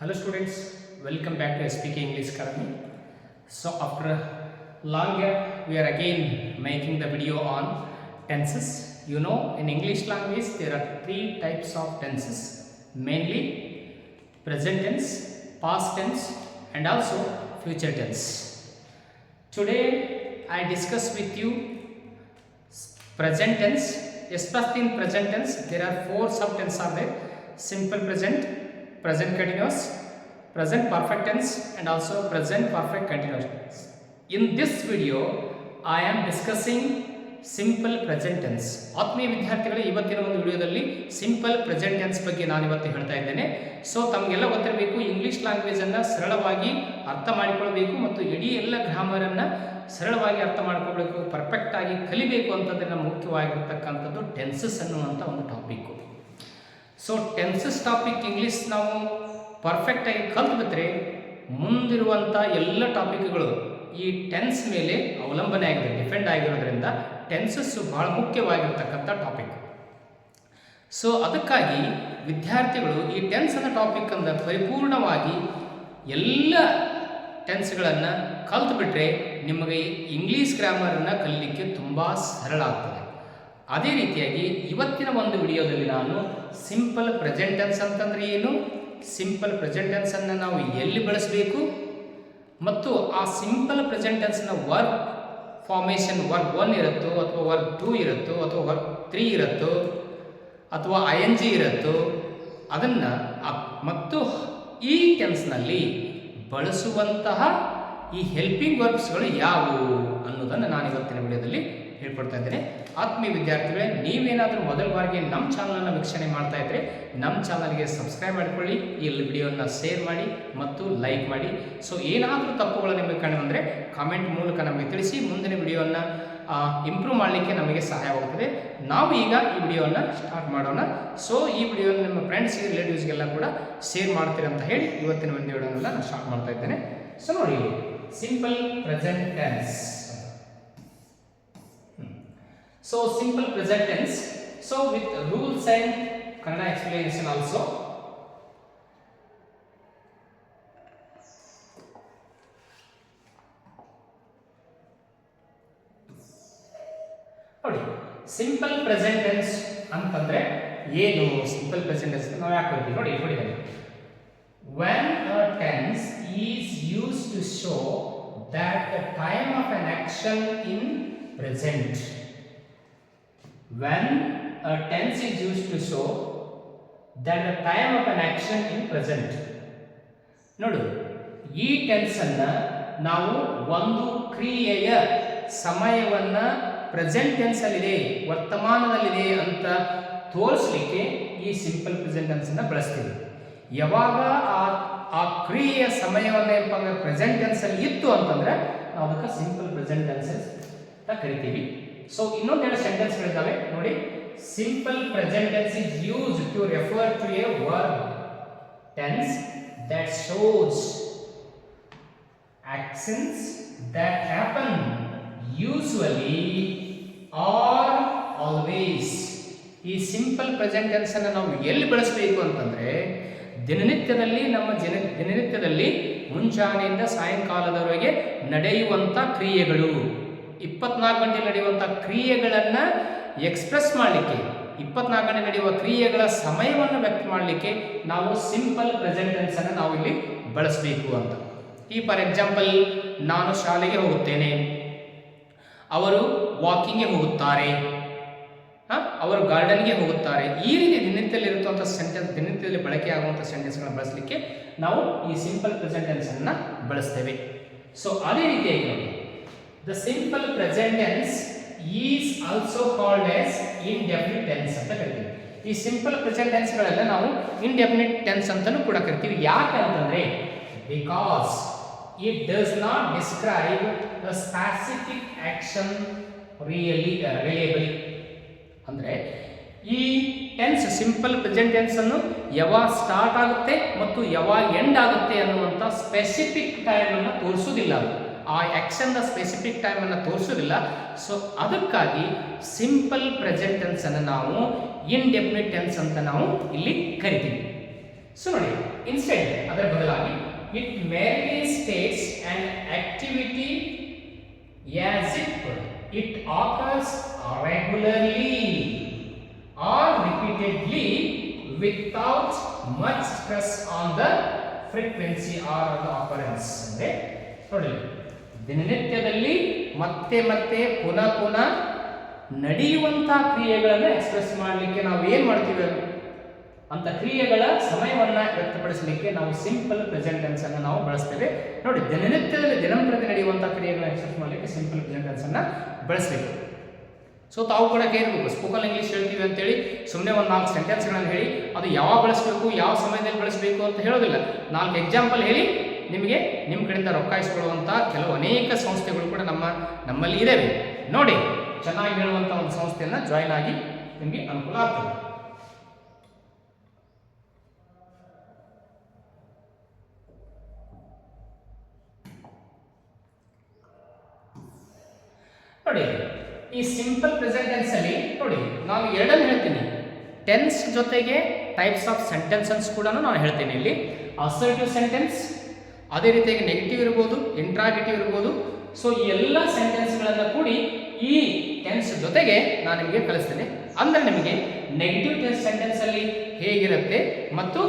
Hello students, welcome back to Speaking English Academy. So after long gap, we are again making the video on tenses. You know, in English language there are three types of tenses, mainly present tense, past tense and also future tense. Today I discuss with you present tense. Especially in present tense there are four subtenses are there: simple present, present continuous, present perfect tense and also present perfect continuous. In this video I am discussing simple present tense. ಆತ್ಮೀಯ ವಿದ್ಯಾರ್ಥಿಗಳೇ, ಇವತ್ತಿನ ಒಂದು ವಿಡಿಯೋದಲ್ಲಿ simple present tense ಬಗ್ಗೆ ನಾನು ಇವತ್ತು ಹೇಳ್ತಾ ಇದ್ದೇನೆ. ಸೊ ತಮಗೆಲ್ಲ ಗೊತ್ತಿರಬೇಕು, ಇಂಗ್ಲಿಷ್ ಲ್ಯಾಂಗ್ವೇಜ್ ಅನ್ನು ಸರಳವಾಗಿ ಅರ್ಥ ಮಾಡಿಕೊಳ್ಳಬೇಕು ಮತ್ತು ಇಡೀ ಎಲ್ಲ ಗ್ರಾಮರ್ ಅನ್ನು ಸರಳವಾಗಿ ಅರ್ಥ ಮಾಡ್ಕೊಳ್ಬೇಕು, ಪರ್ಫೆಕ್ಟ್ ಆಗಿ ಕಲಿಬೇಕು ಅಂತಂದ್ರೆ ಮುಖ್ಯವಾಗಿರ್ತಕ್ಕಂಥದ್ದು ಟೆನ್ಸಸ್ ಅನ್ನುವಂಥ ಒಂದು topic. So tenses topic English ನಾವು ಪರ್ಫೆಕ್ಟಾಗಿ ಕಲ್ತ್ಬಿಟ್ರೆ ಮುಂದಿರುವಂಥ ಎಲ್ಲ ಟಾಪಿಕ್ಗಳು ಈ ಟೆನ್ಸ್ ಮೇಲೆ ಅವಲಂಬನೆ ಆಗಿದೆ, ಡಿಪೆಂಡ್ ಆಗಿರೋದ್ರಿಂದ ಟೆನ್ಸಸ್ಸು ಬಹಳ ಮುಖ್ಯವಾಗಿರ್ತಕ್ಕಂಥ ಟಾಪಿಕ್. ಸೊ ಅದಕ್ಕಾಗಿ ವಿದ್ಯಾರ್ಥಿಗಳು ಈ ಟೆನ್ಸ್ ಅನ್ನೋ ಟಾಪಿಕ್ ಅಂದರೆ ಪರಿಪೂರ್ಣವಾಗಿ ಎಲ್ಲ ಟೆನ್ಸ್ಗಳನ್ನು ಕಲ್ತ್ಬಿಟ್ರೆ ನಿಮಗೆ ಇಂಗ್ಲೀಷ್ ಗ್ರಾಮರನ್ನು ಕಲಿಲಿಕ್ಕೆ ತುಂಬ ಸರಳ ಆಗ್ತದೆ. ಅದೇ ರೀತಿಯಾಗಿ ಇವತ್ತಿನ ಒಂದು ವಿಡಿಯೋದಲ್ಲಿ ನಾನು ಸಿಂಪಲ್ ಪ್ರೆಸೆಂಟ್ ಟೆನ್ಸ್ ಅಂತಂದರೆ ಏನು, ಸಿಂಪಲ್ ಪ್ರೆಸೆಂಟ್ ಟೆನ್ಸನ್ನು ನಾವು ಎಲ್ಲಿ ಬಳಸಬೇಕು ಮತ್ತು ಆ ಸಿಂಪಲ್ ಪ್ರೆಸೆಂಟ್ ಟೆನ್ಸ್ನ ವರ್ಕ್ ಫಾರ್ಮೇಷನ್ ವರ್ಕ್ 1 ಇರುತ್ತೋ ಅಥವಾ ವರ್ಕ್ 2 ಇರುತ್ತೋ ಅಥವಾ ವರ್ಕ್ 3 ಇರುತ್ತೋ ಅಥವಾ ING ಇರುತ್ತೋ ಅದನ್ನು ಮತ್ತು ಈ ಟೆನ್ಸ್ನಲ್ಲಿ ಬಳಸುವಂತಹ ಈ ಹೆಲ್ಪಿಂಗ್ ವರ್ಬ್ಸ್ಗಳು ಯಾವುವು ಅನ್ನೋದನ್ನು ನಾನು ಇವತ್ತಿನ ವಿಡಿಯೋದಲ್ಲಿ ಹೇಳ್ಕೊಡ್ತಾ ಇದ್ದೇನೆ. ಆತ್ಮೀಯ ವಿದ್ಯಾರ್ಥಿಗಳೇ, ನೀವೇನಾದರೂ ಮೊದಲ ಬಾರಿಗೆ ನಮ್ಮ ಚಾನಲನ್ನು ವೀಕ್ಷಣೆ ಮಾಡ್ತಾ ಇದ್ದರೆ ನಮ್ಮ ಚಾನಲ್ಗೆ ಸಬ್ಸ್ಕ್ರೈಬ್ ಮಾಡಿಕೊಳ್ಳಿ, ಈ ವಿಡಿಯೋನ ಶೇರ್ ಮಾಡಿ ಮತ್ತು ಲೈಕ್ ಮಾಡಿ. ಸೊ ಏನಾದರೂ ತಪ್ಪುಗಳು ನಿಮಗೆ ಕಂಡು ಬಂದರೆ ಕಾಮೆಂಟ್ ಮೂಲಕ ನಮಗೆ ತಿಳಿಸಿ, ಮುಂದಿನ ವಿಡಿಯೋವನ್ನು ಇಂಪ್ರೂವ್ ಮಾಡಲಿಕ್ಕೆ ನಮಗೆ ಸಹಾಯವಾಗುತ್ತದೆ. ನಾವು ಈಗ ಈ ವಿಡಿಯೋವನ್ನು ಸ್ಟಾರ್ಟ್ ಮಾಡೋಣ. ಸೊ ಈ ವಿಡಿಯೋನ ನಿಮ್ಮ ಫ್ರೆಂಡ್ಸ್ಗೆ, ರಿಲೇಟಿವ್ಸ್ಗೆಲ್ಲ ಕೂಡ ಶೇರ್ ಮಾಡ್ತೀರಿ ಅಂತ ಹೇಳಿ ಇವತ್ತಿನ ಒಂದು ವಿಡಿಯೋನೆಲ್ಲ ನಾನು ಸ್ಟಾರ್ಟ್ ಮಾಡ್ತಾ ಇದ್ದೇನೆ. ಸೊ ನೋಡಿ, simple present tense. So simple present tense, so with rules and Kannada explanation also. ನೋಡಿ, ಸಿಂಪಲ್ ಪ್ರೆಸೆಂಟ್ ಟೆನ್ಸ್ ಅಂತಂದ್ರೆ ಏನು, ಸಿಂಪಲ್ ಪ್ರೆಸೆಂಟ್ ಟೆನ್ಸ್ ನಾವು ಯಾಕೆ ಹೇಳ್ತೀವಿ ನೋಡಿ. when a tense is used to show that the time of an action in present. When a tense is used to show that the time of an action in present. ನೋಡು, ಈ tense ಅನ್ನ ನಾವು ಒಂದು ಕ್ರಿಯೆಯ ಸಮಯವನ್ನ present tense ಅಲ್ಲಿದೆ, ವರ್ತಮಾನದಲ್ಲಿದೆ ಅಂತ ತೋರಿಸಲಿಕ್ಕೆ ಈ ಸಿಂಪಲ್ ಪ್ರೆಸೆಂಟ್ ಟೆನ್ಸ್ ಅನ್ನ ಬಳಸ್ತೀವಿ. ಯಾವಾಗ ಆ ಕ್ರಿಯೆಯ ಸಮಯವನ್ನ ಪ್ರೆಸೆಂಟ್ ಟೆನ್ಸ್ ಅಲ್ಲಿ ಇತ್ತು ಅಂತಂದ್ರೆ ನಾವು ಅದಕ್ಕೆ ಸಿಂಪಲ್ ಪ್ರೆಸೆಂಟ್ ಟೆನ್ಸಸ್ ಅಂತ ಕರಿತೀವಿ. ಸೊ ಇನ್ನೊಂದೆರಡು ಸೆಂಟೆನ್ಸ್ಗಳಿದ್ದಾವೆ ನೋಡಿ. Simple present tense is used to refer to a verb tense that shows actions that happen usually or always. ಈ ಸಿಂಪಲ್ ಪ್ರೆಸೆಂಟ್ ಟೆನ್ಸ್ ಅನ್ನು ನಾವು ಎಲ್ಲಿ ಬಳಸಬೇಕು ಅಂತಂದ್ರೆ ದಿನನಿತ್ಯದಲ್ಲಿ, ನಮ್ಮ ದಿನನಿತ್ಯದಲ್ಲಿ ಮುಂಜಾನೆಯಿಂದ ಸಾಯಂಕಾಲದವರೆಗೆ ನಡೆಯುವಂಥ ಕ್ರಿಯೆಗಳು, 24 ಗಂಟೆ ನಡೆಯುವಂಥ ಕ್ರಿಯೆಗಳನ್ನು ಎಕ್ಸ್ಪ್ರೆಸ್ ಮಾಡಲಿಕ್ಕೆ, 24 ಗಂಟೆ ನಡೆಯುವ ಕ್ರಿಯೆಗಳ ಸಮಯವನ್ನು ವ್ಯಕ್ತ ಮಾಡಲಿಕ್ಕೆ ನಾವು ಸಿಂಪಲ್ ಪ್ರೆಸೆಂಟ್ ಟೆನ್ಸ್ ಅನ್ನು ನಾವು ಇಲ್ಲಿ ಬಳಸಬೇಕು ಅಂತ. ಈ ಫಾರ್ ಎಕ್ಸಾಂಪಲ್, ನಾನು ಶಾಲೆಗೆ ಹೋಗುತ್ತೇನೆ, ಅವರು ವಾಕಿಂಗ್ಗೆ ಹೋಗುತ್ತಾರೆ, ಅವರು ಗಾರ್ಡನ್ಗೆ ಹೋಗುತ್ತಾರೆ. ಈ ರೀತಿ ದಿನನಿತ್ಯದಲ್ಲಿರುವಂಥ ಸೆಂಟೆನ್ಸ್, ದಿನನಿತ್ಯದಲ್ಲಿ ಬಳಕೆ ಆಗುವಂಥ ಸೆಂಟೆನ್ಸ್ಗಳನ್ನು ಬಳಸಲಿಕ್ಕೆ ನಾವು ಈ ಸಿಂಪಲ್ ಪ್ರೆಸೆಂಟ್ ಟೆನ್ಸ್ ಅನ್ನು ಬಳಸ್ತೇವೆ. ಸೊ ಅದೇ ರೀತಿಯಾಗಿ ನೋಡಿ, the simple present tense is also called as indefinite tense ಅಂತ ಕರಿತೀವಿ. ಈ ಸಿಂಪಲ್ ಪ್ರೆಸೆಂಟ್ ಟೆನ್ಸ್ ಗಳೆಲ್ಲ ನಾವು indefinite tense ಅಂತಾನೂ ಕೂಡ ಕರಿತೀವಿ. ಯಾಕೆ ಅಂತಂದ್ರೆ because it does not describe a specific action reliably. ಅಂದ್ರೆ ಈ ಟೆನ್ಸ್, ಸಿಂಪಲ್ ಪ್ರೆಸೆಂಟ್ ಟೆನ್ಸ್ ಅನ್ನು ಯಾವಾಗ ಸ್ಟಾರ್ಟ್ ಆಗುತ್ತೆ ಮತ್ತು ಯಾವಾಗ ಎಂಡ್ ಆಗುತ್ತೆ ಅನ್ನುವಂಥ ಸ್ಪೆಸಿಫಿಕ್ ಟೈಮ್ ಅನ್ನು ತೋರಿಸೋದಿಲ್ಲ, ಆ ಆ್ಯಕ್ಷನ್ನ ಸ್ಪೆಸಿಫಿಕ್ ಟೈಮನ್ನು ತೋರಿಸೋದಿಲ್ಲ. ಸೊ ಅದಕ್ಕಾಗಿ ಸಿಂಪಲ್ ಪ್ರೆಸೆಂಟ್ ಟೆನ್ಸ್ ಅನ್ನು ನಾವು ಇನ್ಡೆಫಿನಿಟ್ ಟೆನ್ಸ್ ಅಂತ ನಾವು ಇಲ್ಲಿ ಕರಿತೀವಿ. ಸೊ ನೋಡಿ, ಇನ್ಸ್ಟೆಡ್ ಅದರ ಬದಲಾಗಿ it merely states an activity as if it occurs regularly or repeatedly without much stress on the frequency or the occurrence. ಅಂದ್ರೆ ನೋಡಿ, ದಿನನಿತ್ಯದಲ್ಲಿ ಮತ್ತೆ ಮತ್ತೆ ಪುನಃ ಪುನಃ ನಡೆಯುವಂತಹ ಕ್ರಿಯೆಗಳನ್ನು ಎಕ್ಸ್ಪ್ರೆಸ್ ಮಾಡಲಿಕ್ಕೆ ನಾವು ಏನು ಮಾಡ್ತೀವಿ ಅಂತ ಕ್ರಿಯೆಗಳ ಸಮಯವನ್ನು ವ್ಯಕ್ತಪಡಿಸಲಿಕ್ಕೆ ನಾವು ಸಿಂಪಲ್ ಪ್ರೆಸೆಂಟ್ ಟೆನ್ಸ್ ಅನ್ನು ನಾವು ಬಳಸ್ತೇವೆ. ನೋಡಿ, ದಿನನಿತ್ಯದಲ್ಲಿ ದಿನಂಪ್ರತಿ ನಡೆಯುವಂತಹ ಕ್ರಿಯೆಗಳನ್ನ ಎಕ್ಸ್ಪ್ರೆಸ್ ಮಾಡಲಿಕ್ಕೆ ಸಿಂಪಲ್ ಪ್ರೆಸೆಂಟ್ ಟೆನ್ಸ್ ಅನ್ನು ಬಳಸಬೇಕು. ಸೊ ತಾವು ಕೂಡ ಕೇಳಬೇಕು, ಸ್ಪೋಕನ್ ಇಂಗ್ಲೀಷ್ ಹೇಳ್ತೀವಿ ಅಂತೇಳಿ ಸುಮ್ಮನೆ ಒಂದು 4 ಸೆಂಟೆನ್ಸ್ಗಳನ್ನು ಹೇಳಿ ಅದು ಯಾವಾಗ ಬಳಸಬೇಕು, ಯಾವ ಸಮಯದಲ್ಲಿ ಬಳಸಬೇಕು ಅಂತ ಹೇಳೋದಿಲ್ಲ. 4 ಎಕ್ಸಾಂಪಲ್ ಹೇಳಿ ನಿಮಗೆ ನಿಮ್ಮ ಕಡೆಯಿಂದ ರೊಕ್ಕ ಇಸ್ಕೊಳ್ಳುವಂಥ ಕೆಲವು ಅನೇಕ ಸಂಸ್ಥೆಗಳು ಕೂಡ ನಮ್ಮಲ್ಲಿ ಇದ್ದಾವೆ. ನೋಡಿ, ಚೆನ್ನಾಗಿ ಹೇಳುವಂಥ ಒಂದು ಸಂಸ್ಥೆಯನ್ನು ಜಾಯಿನ್ ಆಗಿ ನಿಮಗೆ ಅನುಕೂಲ ಆಗ್ತದೆ. ನೋಡಿ, ಈ ಸಿಂಪಲ್ ಪ್ರೆಸೆಂಟ್ ಟೆನ್ಸ್ ಅಲ್ಲಿ ನೋಡಿ ನಾನು ಎರಡನ್ನು ಹೇಳ್ತೀನಿ. ಟೆನ್ಸ್ ಜೊತೆಗೆ ಟೈಪ್ಸ್ ಆಫ್ ಸೆಂಟೆನ್ಸಸ್ ಕೂಡ ನಾನು ಹೇಳ್ತೀನಿ. ಇಲ್ಲಿ ಅಸರ್ಟಿವ್ ಸೆಂಟೆನ್ಸ್, ಅದೇ ರೀತಿಯಾಗಿ ನೆಗೆಟಿವ್ ಇರ್ಬೋದು, ಇಂಟ್ರಾಗೇಟಿವ್ ಇರ್ಬೋದು. ಸೊ ಈ ಎಲ್ಲ ಸೆಂಟೆನ್ಸ್ಗಳನ್ನು ಕೂಡಿ ಈ ಟೆನ್ಸ್ ಜೊತೆಗೆ ನಾನು ನಿಮಗೆ ಕಲಿಸ್ತೇನೆ. ಅಂದರೆ ನಿಮಗೆ ನೆಗೆಟಿವ್ ಸೆಂಟೆನ್ಸ್ ಅಲ್ಲಿ ಹೇಗಿರುತ್ತೆ ಮತ್ತು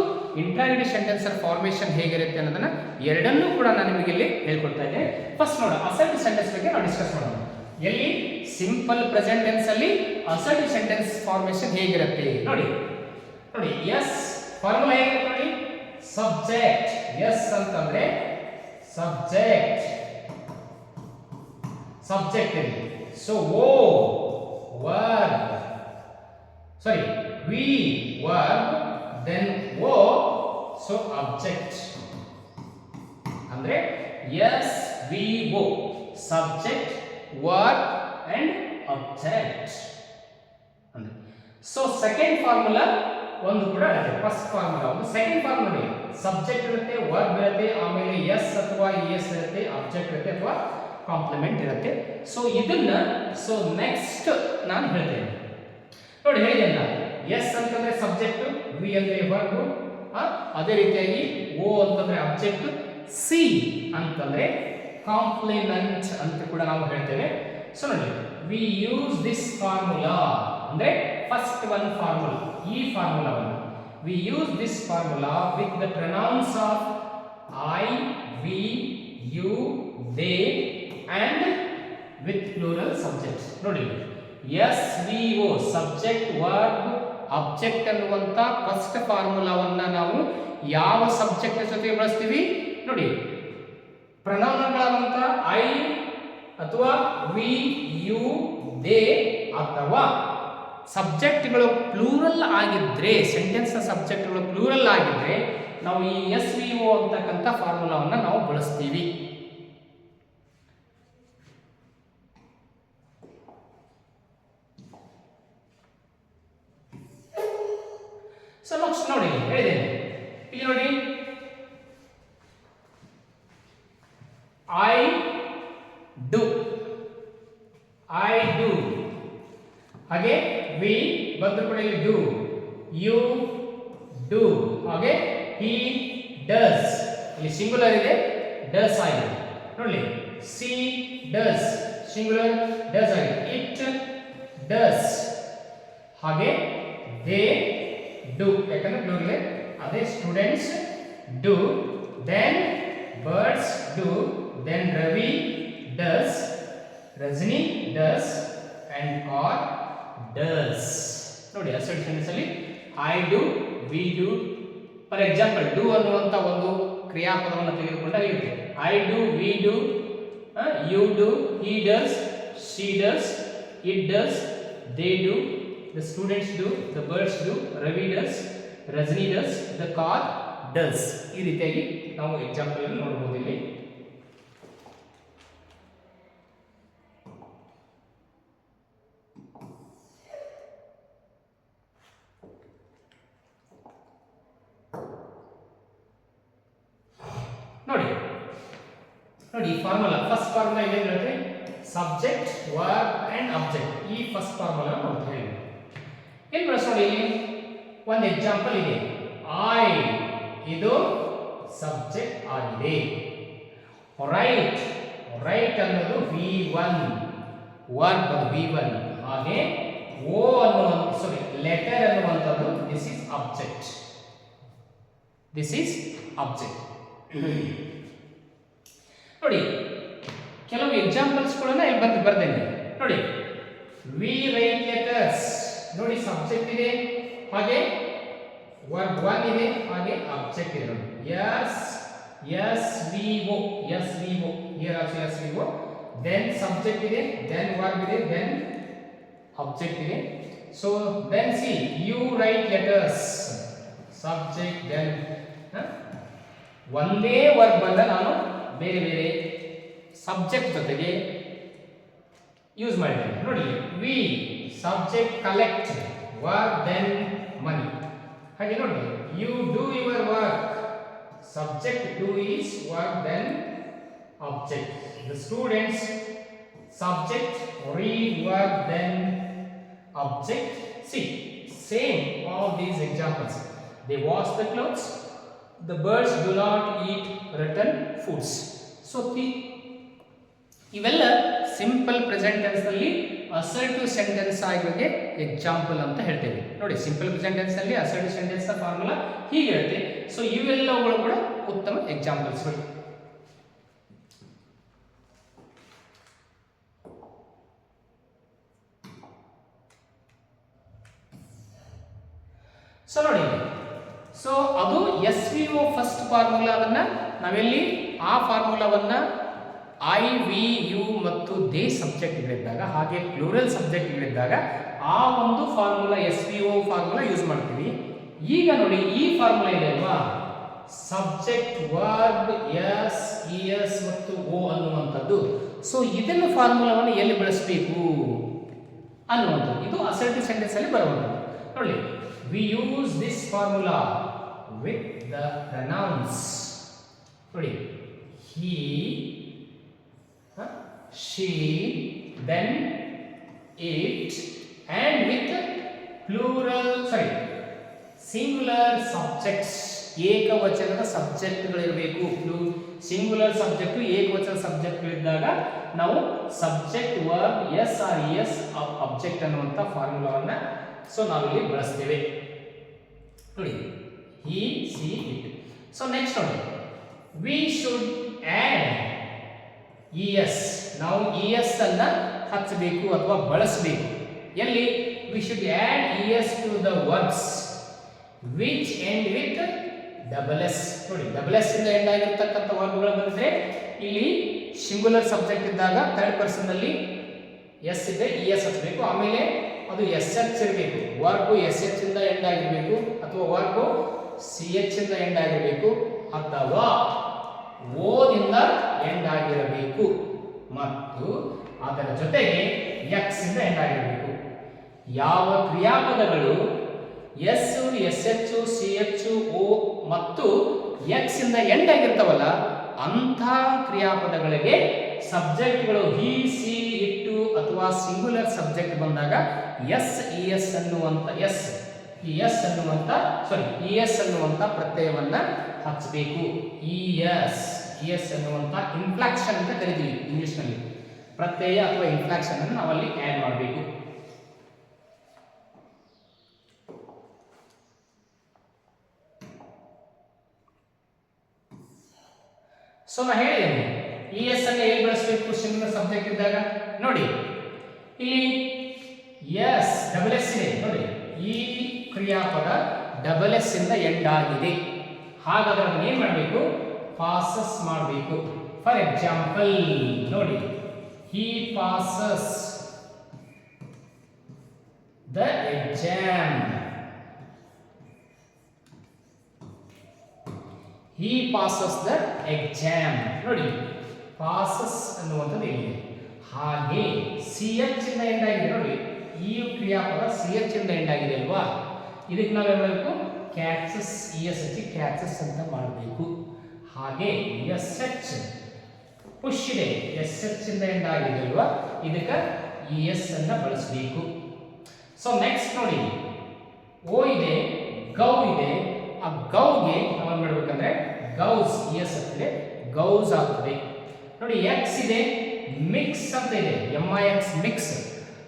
ಇಂಟ್ರಾಗೇಟಿವ್ ಸೆಂಟೆನ್ಸ್ ಫಾರ್ಮೇಷನ್ ಹೇಗಿರುತ್ತೆ ಅನ್ನೋದನ್ನ ಎರಡನ್ನೂ ಕೂಡ ನಾನು ನಿಮಗೆ ಇಲ್ಲಿ ಹೇಳ್ಕೊಡ್ತಾ ಇದ್ದೇನೆ. ಫಸ್ಟ್ ನೋಡ, ಅಸರ್ಟಿವ್ ಸೆಂಟೆನ್ಸ್ ಬಗ್ಗೆ ನಾವು ಡಿಸ್ಕಸ್ ಮಾಡೋಣ. ಎಲ್ಲಿ ಸಿಂಪಲ್ ಪ್ರೆಸೆಂಟ್ ಟೆನ್ಸ್ ಅಲ್ಲಿ ಅಸರ್ಟಿವ್ ಸೆಂಟೆನ್ಸ್ ಫಾರ್ಮೇಷನ್ ಹೇಗಿರುತ್ತೆ ನೋಡಿ. ನೋಡಿ, ಎಸ್ ಫಾರ್ಮುಲಾ ಹೇಗಿರುತ್ತೆ ನೋಡಿ. ಸಬ್ಜೆಕ್ಟ್, ಎಸ್ ಅಂತಂದ್ರೆ ಸಬ್ಜೆಕ್ಟ್, ಸಬ್ಜೆಕ್ಟ್ ಇಲ್ಲಿ. So O verb, sorry V verb, then O so object. ಅಂದ್ರೆ S V O, subject, verb and object ಅಂದ್ರೆ. ಸೊ ಸೆಕೆಂಡ್ ಫಾರ್ಮುಲಾ ಒಂದು ಕೂಡ ಇರುತ್ತೆ. ಫಸ್ಟ್ ಫಾರ್ಮುಲಾ ಒಂದು, ಸೆಕೆಂಡ್ ಫಾರ್ಮುಲಾ ನೋಡಿ, ಸಬ್ಜೆಕ್ಟ್ ಇರುತ್ತೆ, ವರ್ಬ್ ಇರುತ್ತೆ, ಆಮೇಲೆ ಎಸ್ ಅಥವಾ ಎಸ್ ಇರುತ್ತೆ, ಅಬ್ಜೆಕ್ಟ್ ಇರುತ್ತೆ ಅಥವಾ ಕಾಂಪ್ಲಿಮೆಂಟ್ ಇರುತ್ತೆ. ಸೊ ಇದನ್ನ ಸೊ ನೆಕ್ಸ್ಟ್ ನಾನು ಹೇಳ್ತೇನೆ. ನೋಡಿ, ಹೇಳಿದೆ ನಾನು, ಎಸ್ ಅಂತಂದ್ರೆ ಸಬ್ಜೆಕ್ಟ್, ವಿ ಅಂದ್ರೆ ವರ್ಬ್, ಅದೇ ರೀತಿಯಾಗಿ ಓ ಅಂತಂದ್ರೆ ಅಬ್ಜೆಕ್ಟ್, ಸಿ ಅಂತಂದ್ರೆ ಕಾಂಪ್ಲಿಮೆಂಟ್ ಅಂತ ಕೂಡ ನಾವು ಹೇಳ್ತೇವೆ. ಸೊ ನೋಡಿ, ವಿ ಯೂಸ್ ದಿಸ್ ಫಾರ್ಮುಲಾ ಅಂದ್ರೆ ಫಸ್ಟ್ ಒನ್ ಫಾರ್ಮುಲಾ, ಈ ಫಾರ್ಮುಲಾವನ್ನು we use this formula with the pronouns of I, we, you, they and with plural subject. ನೋಡಿ, S V O subject, verb, object ಅನ್ನುವಂತ ಫಸ್ಟ್ ಫಾರ್ಮುಲಾವನ್ನ ನಾವು ಯಾವ subject ಜೊತೆ ಬಳಸ್ತೀವಿ ನೋಡಿ. ಪ್ರೊನೌನ್ಗಳಾದಂತ ಐ ಅಥವಾ ವಿ, ಯು, ದೇ ಅಥವಾ ಸಬ್ಜೆಕ್ಟ್ಗಳು ಪ್ಲೂರಲ್ ಆಗಿದ್ರೆ, ಸೆಂಟೆನ್ಸ್ ನ ಸಬ್ಜೆಕ್ಟ್ಗಳು ಪ್ಲೂರಲ್ ಆಗಿದ್ರೆ ನಾವು ಈ ಎಸ್ ವಿ ಓ ಅಂತಕ್ಕಂಥ ಫಾರ್ಮುಲಾವನ್ನ ನಾವು ಬಳಸ್ತೀವಿ. ಸೊ ನೆಕ್ಸ್ಟ್ ನೋಡಿ, ಹೇಳಿದ್ದೇನೆ ಇಲ್ಲಿ ನೋಡಿ, I do, I do. ಹಾಗೆ we ಬಂದು ಕೂಡ ಇಲ್ಲಿ do, you do. ಹಾಗೆ he does, ಇಲ್ಲಿ ಸಿಂಗುಲರ್ ಇದೆ, does ಆಗಿದೆ. ನೋಡಿ, she does ಸಿಂಗುಲರ್, does ಆಗಿದೆ. it does. ಹಾಗೆ they do, ಯಾಕಂದ್ರೆ ಪ್ಲೂರಲ್. ಅದೇ students do, then birds do, then Ravi does, Rajni does and car does. ನೋಡಿ, ಅಸರ್ಟಿವ್ ಸೆಂಟೆನ್ಸ್ ಅಲ್ಲಿ I do, we do. For example, do ಅನ್ನುವಂತ ಒಂದು ಕ್ರಿಯಾಪದವನ್ನು ತೆಗೆದುಕೊಂಡಾಗ ಇರುತ್ತೆ I do, we do, you do, he does, she does, it does, they do, the students do, the birds do, Ravi does, Rajni does, the car does. ಈ ರೀತಿಯಾಗಿ ನಾವು example ಅನ್ನು ನೋಡಬಹುದು ಇಲ್ಲಿ. ನೋಡಿ, ನೋಡಿ ಫಾರ್ಮುಲಾ, ಫಸ್ಟ್ ಫಾರ್ಮುಲಾ ಏನು ಹೇಳುತ್ತೆ, ಸಬ್ಜೆಕ್ಟ್, ವರ್ಬ್ ಅಂಡ್ ಅಬ್ಜೆಕ್ಟ್. ಈ ಫಸ್ಟ್ ಫಾರ್ಮುಲಾ ನೋಡ್ತೀವಿ. ಏನು ಬಳಸೋಣ ಇಲ್ಲಿ, ಒಂದು ಎಕ್ಸಾಂಪಲ್ ಇದೆ, ಐ ಇದು ಸಬ್ಜೆಕ್ಟ್ ಆಗಿದೆ. ರೈಟ್ ರೈಟ್ ಅನ್ನೋದು V1 ವರ್ಬ್ V1. ಹಾಗೆ ಓ ಅನ್ನುವಂಥ ಲೆಟರ್ ಅನ್ನುವಂಥದ್ದು this is object. This is object. ನೋಡಿ ಕೆಲವು ಎಕ್ಸಾಂಪಲ್ಸ್ಗಳನ್ನ ಇಲ್ಲಿ ಬರ್ದೇನೆ ನೋಡಿ. ವಿ ರೈಟ್ ಲೆಟರ್ಸ್ ನೋಡಿ, ಸಬ್ಜೆಕ್ಟ್ ಇದೆ, ಹಾಗೆ ವರ್ಬ್ 1 ಇದೆ, ಹಾಗೆ ಆಬ್ಜೆಕ್ಟ್ ಇದೆ ನೋಡಿ. SVO here also SVO, then subject ಇದೆ, then verb ಇದೆ, then object ಇದೆ. So then see, you write letters, subject, then ಒಂದೇ ವರ್ಬ್ ಅನ್ನ ನಾನು ಬೇರೆ ಬೇರೆ ಸಬ್ಜೆಕ್ಟ್ ಜೊತೆಗೆ ಯೂಸ್ ಮಾಡಿದ್ದೇನೆ ನೋಡಿ. We subject collect, verb then money. ಹಾಗೆ ನೋಡಿ, you do your work, subject do is verb then object. The students subject read verb then object. See, same all these examples. They wash the clothes, the birds do not eat rotten foods. So ಇವೆಲ್ಲ simple present tense ನಲ್ಲಿ assertive sentence ಆಗಿರೋಗೆ example ಅಂತ ಹೇಳ್ತೇವೆ ನೋಡಿ. Simple present tense ನಲ್ಲಿ assertive sentence ನ formula ಹೀಗೆ ಇರುತ್ತೆ. So ಇವೆಲ್ಲವುಗಳು ಕೂಡ ಉತ್ತಮ ಎಕ್ಸಾಂಪಲ್ಸ್ಗಳು. ಸೊ ನೋಡಿ, ಸೊ ಅದು SVO ಫಸ್ಟ್ ಫಾರ್ಮುಲಾವನ್ನ ನಾವೆಲ್ಲಿ ಆ ಫಾರ್ಮುಲಾವನ್ನ ಐ ವಿ ಯು ಮತ್ತು ದೇ ಸಬ್ಜೆಕ್ಟ್ಗಳಿದ್ದಾಗ, ಹಾಗೆ ಪ್ಲೂರಲ್ ಸಬ್ಜೆಕ್ಟ್ಗಳಿದ್ದಾಗ ಆ ಒಂದು ಫಾರ್ಮುಲಾ SVO ಫಾರ್ಮುಲಾ ಯೂಸ್ ಮಾಡ್ತೀವಿ. ಈಗ ನೋಡಿ, ಈ ಫಾರ್ಮುಲಾ ಇದೆ ಅಲ್ವಾ, ಸಬ್ಜೆಕ್ಟ್ ವರ್ಬ್ ಎಸ್ ಇಎಸ್ ಮತ್ತು ಓ ಅನ್ನುವಂಥದ್ದು. ಸೊ ಇದನ್ನು ಫಾರ್ಮುಲಾವನ್ನು ಎಲ್ಲಿ ಬಳಸಬೇಕು ಅನ್ನುವಂಥದ್ದು ಇದು ಅಸರ್ಟಿವ್ ಸೆಂಟೆನ್ಸ್ ಅಲ್ಲಿ ಬರುವಂಥದ್ದು ನೋಡಿ. We use this formula with the pronouns ನೋಡಿ. he, she, then it, and with plural singular subjects. ಏಕವಚನದ ಸಬ್ಜೆಕ್ಟ್ಗಳಿರಬೇಕು. ಸಿಂಗುಲರ್ ಸಬ್ಜೆಕ್ಟ್ ಏಕವಚನ ಸಬ್ಜೆಕ್ಟ್ಗಳಿದ್ದಾಗ ನಾವು subject verb S or S object ಅನ್ನುವಂಥ ಫಾರ್ಮುಲಾವನ್ನ ಸೊ ನಾವಿಲ್ಲಿ ಬಳಸ್ತೇವೆ ನೋಡಿ. he, she, it. So next ನೋಡಿ, we should add es. ನಾವು es ಅನ್ನ ಹಚ್ಚಬೇಕು ಅಥವಾ ಬಳಸಬೇಕು. ಎಲ್ಲಿ? we should add es to the verbs which end with double s. ನೋಡಿ, ಡಬಲ್ ಎಸ್ ಇಂದ ಎಂಡ್ ಆಗಿರತಕ್ಕಂಥ ವರ್ಬ್ಗಳು ಬಂದ್ರೆ ಇಲ್ಲಿ ಸಿಂಗುಲರ್ ಸಬ್ಜೆಕ್ಟ್ ಇದ್ದಾಗ ಥರ್ಡ್ ಪರ್ಸನ್ ಅಲ್ಲಿ ಎಸ್ ಇದೆ, es ಹಚ್ಚಬೇಕು. ಆಮೇಲೆ ಅದು sh ಇರಬೇಕು. ವರ್ಬ್ sh ಇಂದ ಎಂಡ್ ಆಗಿರಬೇಕು, ಅಥವಾ ವರ್ಬ್ ch ಇಂದ ಎಂಡ್ ಆಗಿರಬೇಕು, ಅಥವಾ ಓ ದಿಂದ ಎಂಡ್ ಆಗಿರಬೇಕು, ಮತ್ತು ಅದರ ಜೊತೆಗೆ ಎಕ್ಸ್ ಇಂದ ಎಂಡ್ ಆಗಿರಬೇಕು. ಯಾವ ಕ್ರಿಯಾಪದಗಳು S, S H, C H, O ಮತ್ತು ಎಕ್ಸ್ ಇಂದ ಎಂಡ್ ಆಗಿರ್ತಾವಲ್ಲ ಅಂಥ ಕ್ರಿಯಾಪದಗಳಿಗೆ ಸಬ್ಜೆಕ್ಟ್ಗಳು ಹಿ, ಸಿ, ಇಟ್ಟು ಅಥವಾ ಸಿಂಗುಲರ್ ಸಬ್ಜೆಕ್ಟ್ ಬಂದಾಗ ಎಸ್ ಇ ಎಸ್ ಅನ್ನುವಂಥ ಪ್ರತ್ಯಯವನ್ನ ಹಚ್ಚಬೇಕು. ಇ ಎಸ್ ಅನ್ನುವಂಥ ಇನ್ಫ್ಲಾಕ್ಷನ್ ಅಂತ ಕರಿತೀವಿ ಇಂಗ್ಲಿಷ್ ನಲ್ಲಿ. ಪ್ರತ್ಯಯ ಅಥವಾ ಇನ್ಫ್ಲಾಕ್ಷನ್ ಅನ್ನು ನಾವಲ್ಲಿ ಆಡ್ ಮಾಡಬೇಕು. ಸೊ ನಾ ಹೇಳಿದ್ದೇನೆ ಇ ಎಸ್ ಅನ್ನು ಎಲ್ಲಿ ಬಳಸಬೇಕು ಸಿಂಗುಲರ್ ಸಬ್ಜೆಕ್ಟ್ ಇದ್ದಾಗ. ನೋಡಿ ಇಲ್ಲಿ ಎಸ್ ಡಬಲ್ ಎಸ್ ಇದೆ ನೋಡಿ, ಈ ಕ್ರಿಯಾಪದ ಡಬಲ್ ಎಸ್ ಇಂದ ಎಂಡ್ ಆಗಿದೆ. ಹಾಗಾದ್ರೆ ಅದನ್ನ ಏನ್ ಮಾಡಬೇಕು? ಪಾಸಸ್ ಮಾಡಬೇಕು. ಫಾರ್ ಎಕ್ಸಾಂಪಲ್ ನೋಡಿ, he passes the exam. he passes the exam. ನೋಡಿ, passes ಅನ್ನುವಂಥದ್ದು ಇದೆ. ಹಾಗೆ ch ಇಂದ ಎಂಡ್ ಆಗಿದೆ ನೋಡಿ, ಈ ಕ್ರಿಯಾಪದ ch ಇಂದ ಎಂಡ್ ಆಗಿದೆ ಅಲ್ವಾ, ಇದಕ್ಕೆ ನಾವು ಏನು ಮಾಡಬೇಕು? ಕ್ಯಾಚಸ್, es ಹಚ್ಚಿ ಕ್ಯಾಚಸ್ ಅಂತ ಮಾಡಬೇಕು. ಹಾಗೆ sh ಪುಷ್ ಇದೆ, sh ಇಂದ ಎಂಡ್ ಆಗಿದೆ ಅಲ್ವಾ, ಇದಕ್ಕೆ es ಅನ್ನ ಬಳಸಬೇಕು. ಸೊ ನೆಕ್ಸ್ಟ್ ನೋಡಿ, ಓ ಇದೆ, ಗೌ ಇದೆ, ಆ ಗೌಗೆ ನಾವು ಏನು ಮಾಡಬೇಕಂದ್ರೆ ಗೌಸ್ ಎಸ್ ಆಗ್ತದೆ, ಗೌಸ್ ಆಗ್ತದೆ. ನೋಡಿ ಎಕ್ಸ್ ಇದೆ, ಮಿಕ್ಸ್ ಅಂತ ಇದೆ, MIX ಮಿಕ್ಸ್.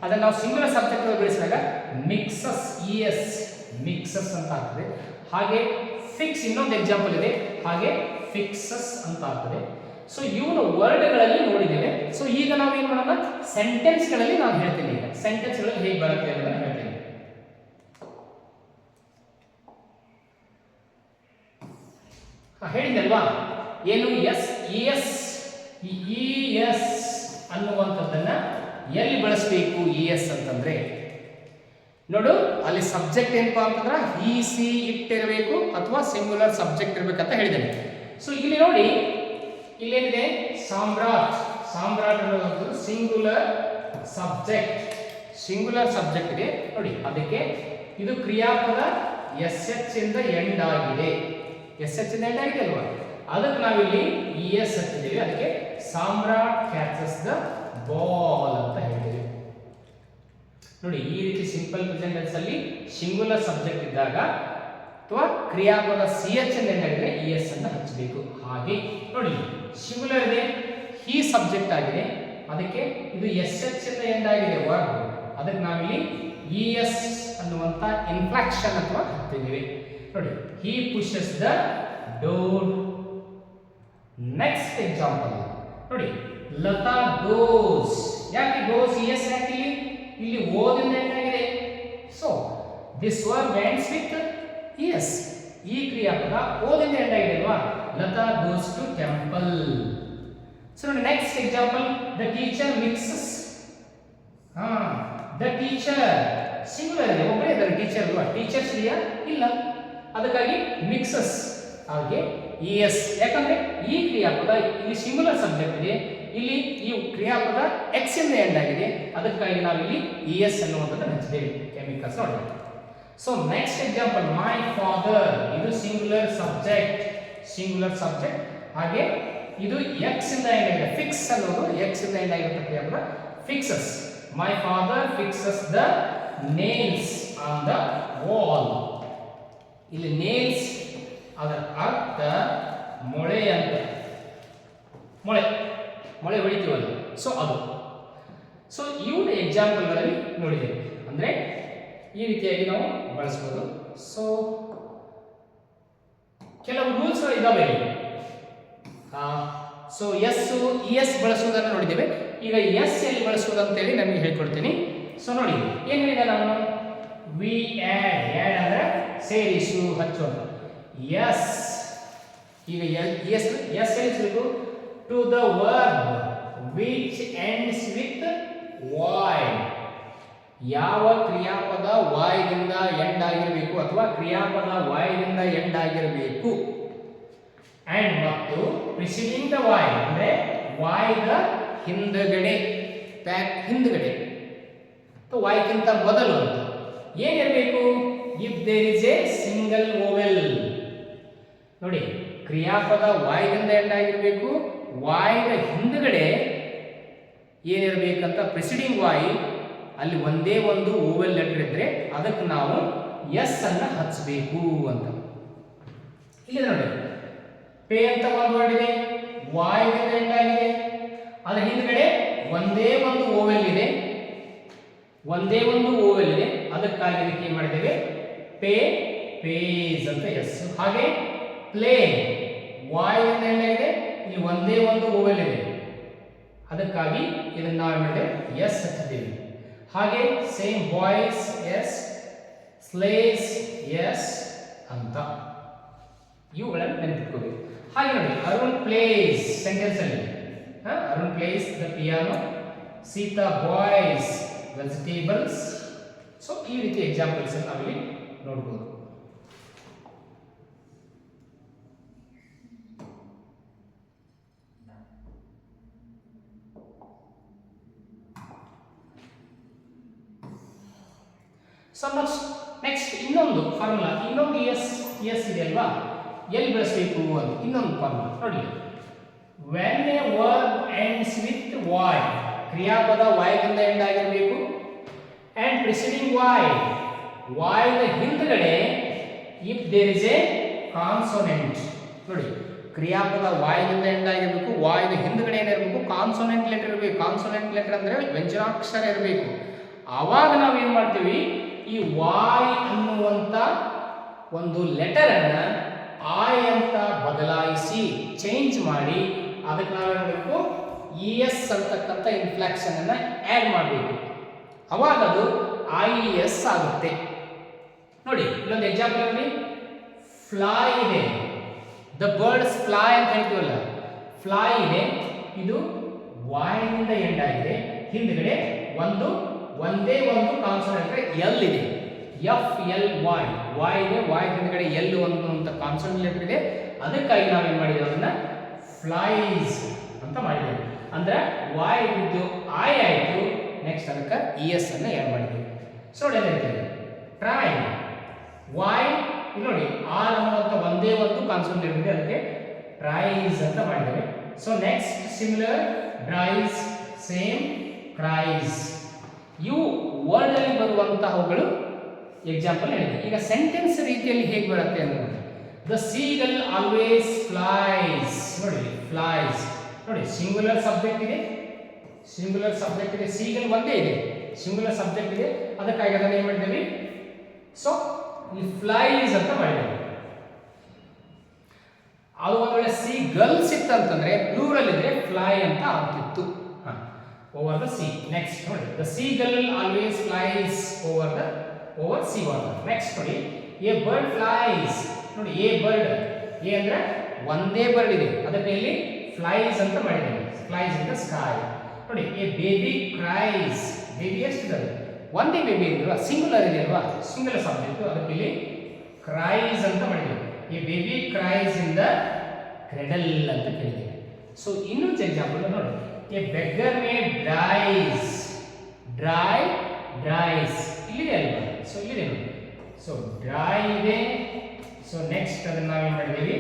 ಅದನ್ನು ನಾವು ಸಿಂಗುಲರ್ ಸಬ್ಜೆಕ್ಟ್ ಬಳಸಿದಾಗ ಮಿಕ್ಸಸ್ ES ಮಿಕ್ಸಸ್ ಅಂತ ಆಗ್ತದೆ. ಹಾಗೆ ಫಿಕ್ಸ್ ಇನ್ನೊಂದು ಎಕ್ಸಾಂಪಲ್ ಇದೆ, ಹಾಗೆ ಫಿಕ್ಸಸ್ ಅಂತ ಆಗ್ತದೆ. ಸೊ ಇವನು ವರ್ಡ್ಗಳಲ್ಲಿ ನೋಡಿದ್ದೇವೆ. ಸೊ ಈಗ ನಾವು ಏನು ಮಾಡೋಣ, ಸೆಂಟೆನ್ಸ್ಗಳಲ್ಲಿ ನಾನು ಹೇಳ್ತೀನಿ. ಈಗ ಸೆಂಟೆನ್ಸ್ಗಳಲ್ಲಿ ಹೇಗೆ ಬರುತ್ತೆ ಅಂತ ಹೇಳ್ತೀನಿ. ಹೇಳಿದಲ್ವಾ ಏನು, ES ಅನ್ನುವಂಥದ್ದನ್ನ ಎಲ್ಲಿ ಬಳಸಬೇಕು ES ಅಂತಂದ್ರೆ, ನೋಡು ಅಲ್ಲಿ ಸಬ್ಜೆಕ್ಟ್ ಏನಪ್ಪಾ ಅಂತಂದ್ರೆ he she it ಇರಬೇಕು ಅಥವಾ ಸಿಂಗುಲರ್ ಸಬ್ಜೆಕ್ಟ್ ಇರಬೇಕಂತ ಹೇಳಿದ್ದೇನೆ. ಸೊ ಇಲ್ಲಿ ನೋಡಿ, ಇಲ್ಲೇನಿದೆ ಸಾಮ್ರಾಟ್. ಸಾಮ್ರಾಟ್ ಅನ್ನೋದು ಸಿಂಗುಲರ್ ಸಬ್ಜೆಕ್ಟ್ ಇದೆ ನೋಡಿ. ಅದಕ್ಕೆ ಇದು ಕ್ರಿಯಾಪದ SH ಇಂದ ಎಂಡ್ ಆಗಿದೆ. SH ಇಂದ ಎಂಡ್ ಆಗಿದೆ ಅಲ್ವಾ, ಅದಕ್ಕೆ ನಾವಿಲ್ಲಿ ES ಹಚ್ಚಿದ್ದೀವಿ. ಅದಕ್ಕೆ ಸಾಮ್ರಾಟ್ ಕ್ಯಾಚಸ್ ದ ಬಾಲ್ ಅಂತ ಹೇಳ್ತೀವಿ. ನೋಡಿ ಈ ರೀತಿ ಸಿಂಪಲ್ ಪ್ರೆಸೆಂಟ್ ಟೆನ್ಸ್ ಅಲ್ಲಿ ಸಿಂಗುಲರ್ ಸಬ್ಜೆಕ್ಟ್ ಇದ್ದಾಗ ಅಥವಾ ಕ್ರಿಯಾಪದ CH ಇಂದ ಎಂಡ್ ಆಗಿದ್ರೆ ES ಅನ್ನು ಹಚ್ಚಬೇಕು. ಹಾಗೆ ನೋಡಿ ಸಿಂಗುಲರ್ ಇದೆ, he ಸಬ್ಜೆಕ್ಟ್ ಆಗಿದೆ, ಅದಕ್ಕೆ ಇದು SH ಇಂದ ಎಂಡ್ ಆಗಿದೆ ವರ್ಬ್, ಅದಕ್ಕೆ ನಾವಿಲ್ಲಿ ES ಅನ್ನುವಂತ ಇನ್ಫ್ಲೆಕ್ಷನ್ ಅಥವಾ ಹತ್ತಿದ್ದೀವಿ. ನೋಡಿ he pushes the door. Next example ನೋಡಿ, ಲತಾ goes. ಯಾಕೆ goes ES ಯಾಕೆ ಇಲ್ಲಿ ಓದಿಂದ ಎಂಡ್ ಆಗಿದೆ. So this verb ends with ES. ಈ ಕ್ರಿಯಾಪದ ಓದಿಂದ ಎಂಡ್ ಆಗಿದೆ ಅಲ್ವಾ, Lata goes to temple. So ನೋಡಿ next example, the teacher mixes. The teacher singular ಇದೆ, ಒಬ್ಬರೇ ಇದ್ದಾರೆ ಟೀಚರ್ ಅಲ್ವಾ, ಟೀಚರ್ಸ್ ಇದೆಯಾ ಇಲ್ಲ, ಅದಕ್ಕಾಗಿ ಮಿಕ್ಸಸ್. ಹಾಗೆ ES, ಯಾಕಂದ್ರೆ ಈ ಕ್ರಿಯಾಪದ ಇಲ್ಲಿ ಸಿಂಗುಲರ್ ಸಬ್ಜೆಕ್ಟ್ ಇದೆ, ಇಲ್ಲಿ ಈ ಕ್ರಿಯಾಪದ X ಇಂದ ಎಂಡ್ ಆಗಿದೆ, ಅದಕ್ಕಾಗಿ ನಾವು ಇಲ್ಲಿ ES ಅನ್ನುವಂಥದ್ದನ್ನು ಹಚ್ಚಿದ್ದೇವೆ. ಕೆಮಿಕಲ್ಸ್ ನೋಡಿ. So next example, my father. ಇದು ಸಿಂಗುಲರ್ ಸಬ್ಜೆಕ್ಟ್. ಹಾಗೆ ಇದು X ಇಂದ ಎಂಡ್ ಆಗಿದೆ, ಫಿಕ್ಸ್ ಅನ್ನೋದು X ಇಂದ ಎಂಡ್ ಆಗಿರೋ ಕ್ರಿಯಾಪದ fixes. My father fixes the nails on the wall. ಇಲ್ಲಿ ನೇಲ್ಸ್ ಅದರ ಅರ್ಥ ಮೊಳೆ ಅಂತ, ಮೊಳೆ ಹೊಡಿತೀವಲ್ಲ, ಸೊ ಅದು. ಸೊ ಇವುಗಳ ಎಕ್ಸಾಂಪಲ್ಗಳಲ್ಲಿ ನೋಡಿದ್ದೇವೆ. ಅಂದರೆ ಈ ರೀತಿಯಾಗಿ ನಾವು ಬಳಸ್ಬೋದು. ಸೊ ಕೆಲವು ರೂಲ್ಸ್ಗಳು ಇದ್ದಾವೆ. ಸೊ ES ಬಳಸುವುದನ್ನು ನೋಡಿದ್ದೇವೆ. ಈಗ ES ಎಲ್ಲಿ ಬಳಸುವುದು ಅಂತೇಳಿ ನಮಗೆ ಹೇಳ್ಕೊಡ್ತೀನಿ. ಸೊ ನೋಡಿ ಏನು ಹೇಳಿದೆ ನಾನು, ವಿ ಆ್ಯಡ್ ಅಂದರೆ ಸೇರಿಸು, ಹಚ್ಚು ಅಂತ. ಎಸ್ ಈಗ ಎಸ್ ಸೇರಿಸಬೇಕು to the verb which ends with Y. ಯಾವ ಕ್ರಿಯಾಪದ ವಾಯ್ದಿಂದ ಎಂಡ್ ಆಗಿರಬೇಕು ಅಥವಾ ಕ್ರಿಯಾಪದ ವಾಯ್ದಿಂದ ಎಂಡ್ ಆಗಿರಬೇಕು. ಅಂಡ್ ಮತ್ತು ಪ್ರಿಸಿಡಿಂಗ್ ದ ವಾಯ್ ಅಂದರೆ ವಾಯ್ದ ಹಿಂದಗಡೆ, ಹಿಂದಗಡೆ ವಾಯ್ಗಿಂತ ಮೊದಲು ಅಂತ ಏನಿರಬೇಕು, if there is a single vowel. ನೋಡಿ ಕ್ರಿಯಾಪದ ವಾಯ್ದಿಂದ ಎಂಡ್ ಆಗಿರಬೇಕು, ವಾಯ್ದ ಹಿಂದಗಡೆ ಏನಿರಬೇಕಂತ ಪ್ರಿಸಿಡಿಂಗ್ ವಾಯ್ ಅಲ್ಲಿ ಒಂದೇ ಒಂದು ಓವೆಲ್ ಲೆಟರ್ ಇದ್ರೆ ಅದಕ್ಕೆ ನಾವು ಎಸ್ ಅನ್ನ ಹಚ್ಚಬೇಕು ಅಂತ. ಇಲ್ಲಿ ನೋಡಿ ಪೇ ಅಂತ ಒಂದು ವರ್ಡ್ ಇದೆ, ವಾಯ್ದಿಂದ ಎಂಡ್ ಆಗಿದೆ, ಅದರ ಹಿಂದಗಡೆ ಒಂದೇ ಒಂದು ಓವೆಲ್ ಇದೆ, ಅದಕ್ಕಾಗಿ ಇದಕ್ಕೆ ಏನು ಮಾಡಿದ್ದೇವೆ, ಪೇಸ್ ಅಂತ ಎಸ್. ಹಾಗೆ ಪ್ಲೇ ವಾಯ್ದಿಂದ ಎಂಡ್ ಆಗಿದೆ, ಇಲ್ಲಿ ಒಂದೇ ಒಂದು ಓವೆಲ್ ಇದೆ, ಅದಕ್ಕಾಗಿ ಇದನ್ನು ನಾವು ಮಾಡಿದ್ದೇವೆ ಎಸ್ ಹಚ್ಚಿದ್ದೇವೆ. ಹಾಗೆ same buys S, slays S ಅಂತ ಇವುಗಳನ್ನು ನೆನಪಿಟ್ಕೋಬೇಕು. ಹಾಗೆ ನೋಡಿ ಅರುಣ್ ಪ್ಲೇಸ್ ಸೆಂಟೆನ್ಸ್ ಅಲ್ಲಿ, Arun plays the piano, Sita buys vegetables. So ಈ ರೀತಿ ಎಕ್ಸಾಂಪಲ್ಸ್ ನಾವಿಲ್ಲಿ ನೋಡ್ಬೋದು. ಸೊ ನೆಕ್ಸ್ಟ್ ಇನ್ನೊಂದು ಫಾರ್ಮುಲಾ, ಇನ್ನೊಂದು ಎಸ್ ಇದೆ ಅಲ್ವಾ, ಎಲ್ಲಿ ಬಳಸಬೇಕು ಅಂತ ಇನ್ನೊಂದು ಫಾರ್ಮುಲಾ ನೋಡಿ. When a verb ends with Y, ಕ್ರಿಯಾಪದ ವಾಯ್ದಿಂದ ಎಂಡ್ ಆಗಿರಬೇಕು, ಅಂಡ್ ಪ್ರಿಸಿಡಿಂಗ್ ವಾಯ್ದ ಹಿಂದ್ಗಡೆ if there is a consonant. ನೋಡಿ, ಕ್ರಿಯಾಪದ ವಾಯುವಿನಿಂದ ಎಂಡ್ ಆಗಿರಬೇಕು, ವಾಯುವಿನ ಹಿಂದ್ಗಡೆ ಏನಿರಬೇಕು, ಕಾನ್ಸೋನೆಂಟ್ ಲೆಟರ್ ಇರಬೇಕು. ಕಾನ್ಸೋನೆಂಟ್ ಲೆಟರ್ ಅಂದ್ರೆ ವ್ಯಂಜನಾಕ್ಷರ ಇರಬೇಕು. ಆವಾಗ ನಾವು ಏನು ಮಾಡ್ತೀವಿ, ಈ ವಾಯ್ ಅನ್ನುವಂಥ ಒಂದು ಲೆಟರ್ ಅನ್ನ ಆಯ್ ಅಂತ ಬದಲಾಯಿಸಿ ಚೇಂಜ್ ಮಾಡಿ ಅದಕ್ಕೆ ನಾವು ಏನು ಮಾಡಬೇಕು, ಇ ಎಸ್ ಅಂತಕ್ಕಂಥ ಇನ್ಫ್ಲೆಕ್ಷನ್ ಅನ್ನ ಆ್ಯಡ್ ಮಾಡಬೇಕು. ಅವಾಗ ಅದು ಐ ಎಸ್ ಆಗುತ್ತೆ. ನೋಡಿ, ಇಲ್ಲೊಂದು ಎಕ್ಸಾಂಪಲ್ ನೋಡಿ, ಫ್ಲೈ ಇದೆ, ದ ಬರ್ಡ್ಸ್ ಫ್ಲೈ ಅಂತ ಹೇಳ್ತೀವಲ್ಲ, ಫ್ಲೈ ಇದೆ, ಇದು ವಾಯ್ನಿಂದ ಎಂಡ್ ಆಗಿದೆ, ಹಿಂದ್ಗಡೆ ಒಂದೇ ಒಂದು ಕಾನ್ಸೋನೆಂಟ್ ಎಲ್ ಇದೆ, ಎಫ್ ಎಲ್ ವಾಯ್, ವಾಯ್ ಇದೆ, ವಾಯ್ ಹಿಂದ್ಗಡೆ ಎಲ್ ಒಂದು ಅಂತ ಕಾನ್ಸೋನೆಂಟ್ ಲೆಟರ್ ಇದೆ. ಅದಕ್ಕಾಗಿ ನಾವೇನು ಮಾಡಿದ್ದೇವೆ, ಅದನ್ನ ಫ್ಲೈಸ್ ಅಂತ ಮಾಡಿದ್ದೇವೆ. ಅಂದ್ರೆ ವಾಯ್ ಇದ್ದು ಐ ಆಯಿತು, ನೆಕ್ಸ್ಟ್ ಅದಕ್ಕೆ ಇ ಎಸ್ ಅನ್ನು ಆ್ಯಡ್ ಮಾಡಿದ್ದೀವಿ. ಸೊ ಏನಾಯ್ತು, ಟ್ರೈ, ವಾಯ್ ನೋಡಿ ಆರ್ ಅನ್ನುವಂಥ ಒಂದೇ ಒಂದು ಕಾನ್ಸೋನೆಂಟ್ ಲೆಟರ್ ಇದೆ, ಅದಕ್ಕೆ ಟ್ರೈಸ್ ಅಂತ ಮಾಡಿದ್ದೇವೆ. So next similar, dries, same, cries. ಇವು ವರ್ಡ್ ಅಲ್ಲಿ ಬರುವಂತಹವುಗಳು ಎಕ್ಸಾಂಪಲ್ ಹೇಳಿದೆ. ಈಗ ಸೆಂಟೆನ್ಸ್ ರೀತಿಯಲ್ಲಿ ಹೇಗೆ ಬರುತ್ತೆ ಅಂದ್ರೆ, ದ ಸೀಗಲ್ ಆಲ್ವೇಸ್ ಫ್ಲೈಸ್. ನೋಡಿ, ಫ್ಲೈಸ್ ನೋಡಿ, ಸಿಂಗುಲರ್ ಸಬ್ಜೆಕ್ಟ್ ಇದೆ, ಸೀಗಲ್ ಒಂದೇ ಇದೆ, ಸಿಂಗುಲರ್ ಸಬ್ಜೆಕ್ಟ್ ಇದೆ, ಅದಕ್ಕಾಗಿ ಅದನ್ನು ಏನು ಮಾಡಿದ್ದೇವೆ, ಸೊ ಈ ಫ್ಲೈಸ್ ಅಂತ ಮಾಡಿದ್ದೇವೆ. ಅದು ಒಂದು ವೇಳೆ ಸಿ ಗರ್ಲ್ಸ್ ಇತ್ತಂತಂದ್ರೆ ಪ್ಲೂರಲ್ ಇದ್ರೆ ಫ್ಲೈ ಅಂತ ಆಗ್ತಿತ್ತು, ಓವರ್ ದ ಸಿ. ನೆಕ್ಸ್ಟ್ ನೋಡಿ, the seagull always flies over C water. Next ನೋಡಿ, ಎ ಬರ್ಡ್ ಫ್ಲೈಸ್. ನೋಡಿ, ಎ ಬರ್ಡ್, ಎ ಅಂದ್ರೆ ಒಂದೇ ಬರ್ಡ್ ಇದೆ, ಅದಕ್ಕೆ ಇಲ್ಲಿ ಫ್ಲೈಸ್ ಅಂತ ಮಾಡಿದ್ದೇವೆ, ಫ್ಲೈಸ್ ಇನ್ ದ ಸ್ಕೈ. ನೋಡಿ, ಎ ಬೇಬಿ ಕ್ರೈಸ್. ಬೇಬಿ ಎಷ್ಟಿದೆ, ಒಂದೇ ಬೇಬಿ ಇದೆಯಲ್ವಾ, ಸಿಂಗುಲರ್ ಇದೆ ಅಲ್ವಾ, ಸಿಂಗುಲರ್ ಸಬ್ಜೆಕ್ಟ್, ಅದಕ್ಕೆ ಇಲ್ಲಿ ಕ್ರೈಸ್ ಅಂತ ಮಾಡಿದ್ದೇವೆ. A baby cries in the cradle ಅಂತ ಕೇಳಿದ್ದೇವೆ. ಸೊ ಇನ್ನೊಂದು ಎಕ್ಸಾಂಪಲ್ ನೋಡಿ, a beggar may dries. Dries ಇಲ್ಲಿದೆ ಅಲ್ವಾ, ಸೊ ಇಲ್ಲಿದೆ ನೋಡಿ, ಸೊ ಡ್ರೈ ಇದೆ. ಸೊ ನೆಕ್ಸ್ಟ್ ಅದನ್ನ ನಾವೇನು ಮಾಡಿದ್ದೀವಿ,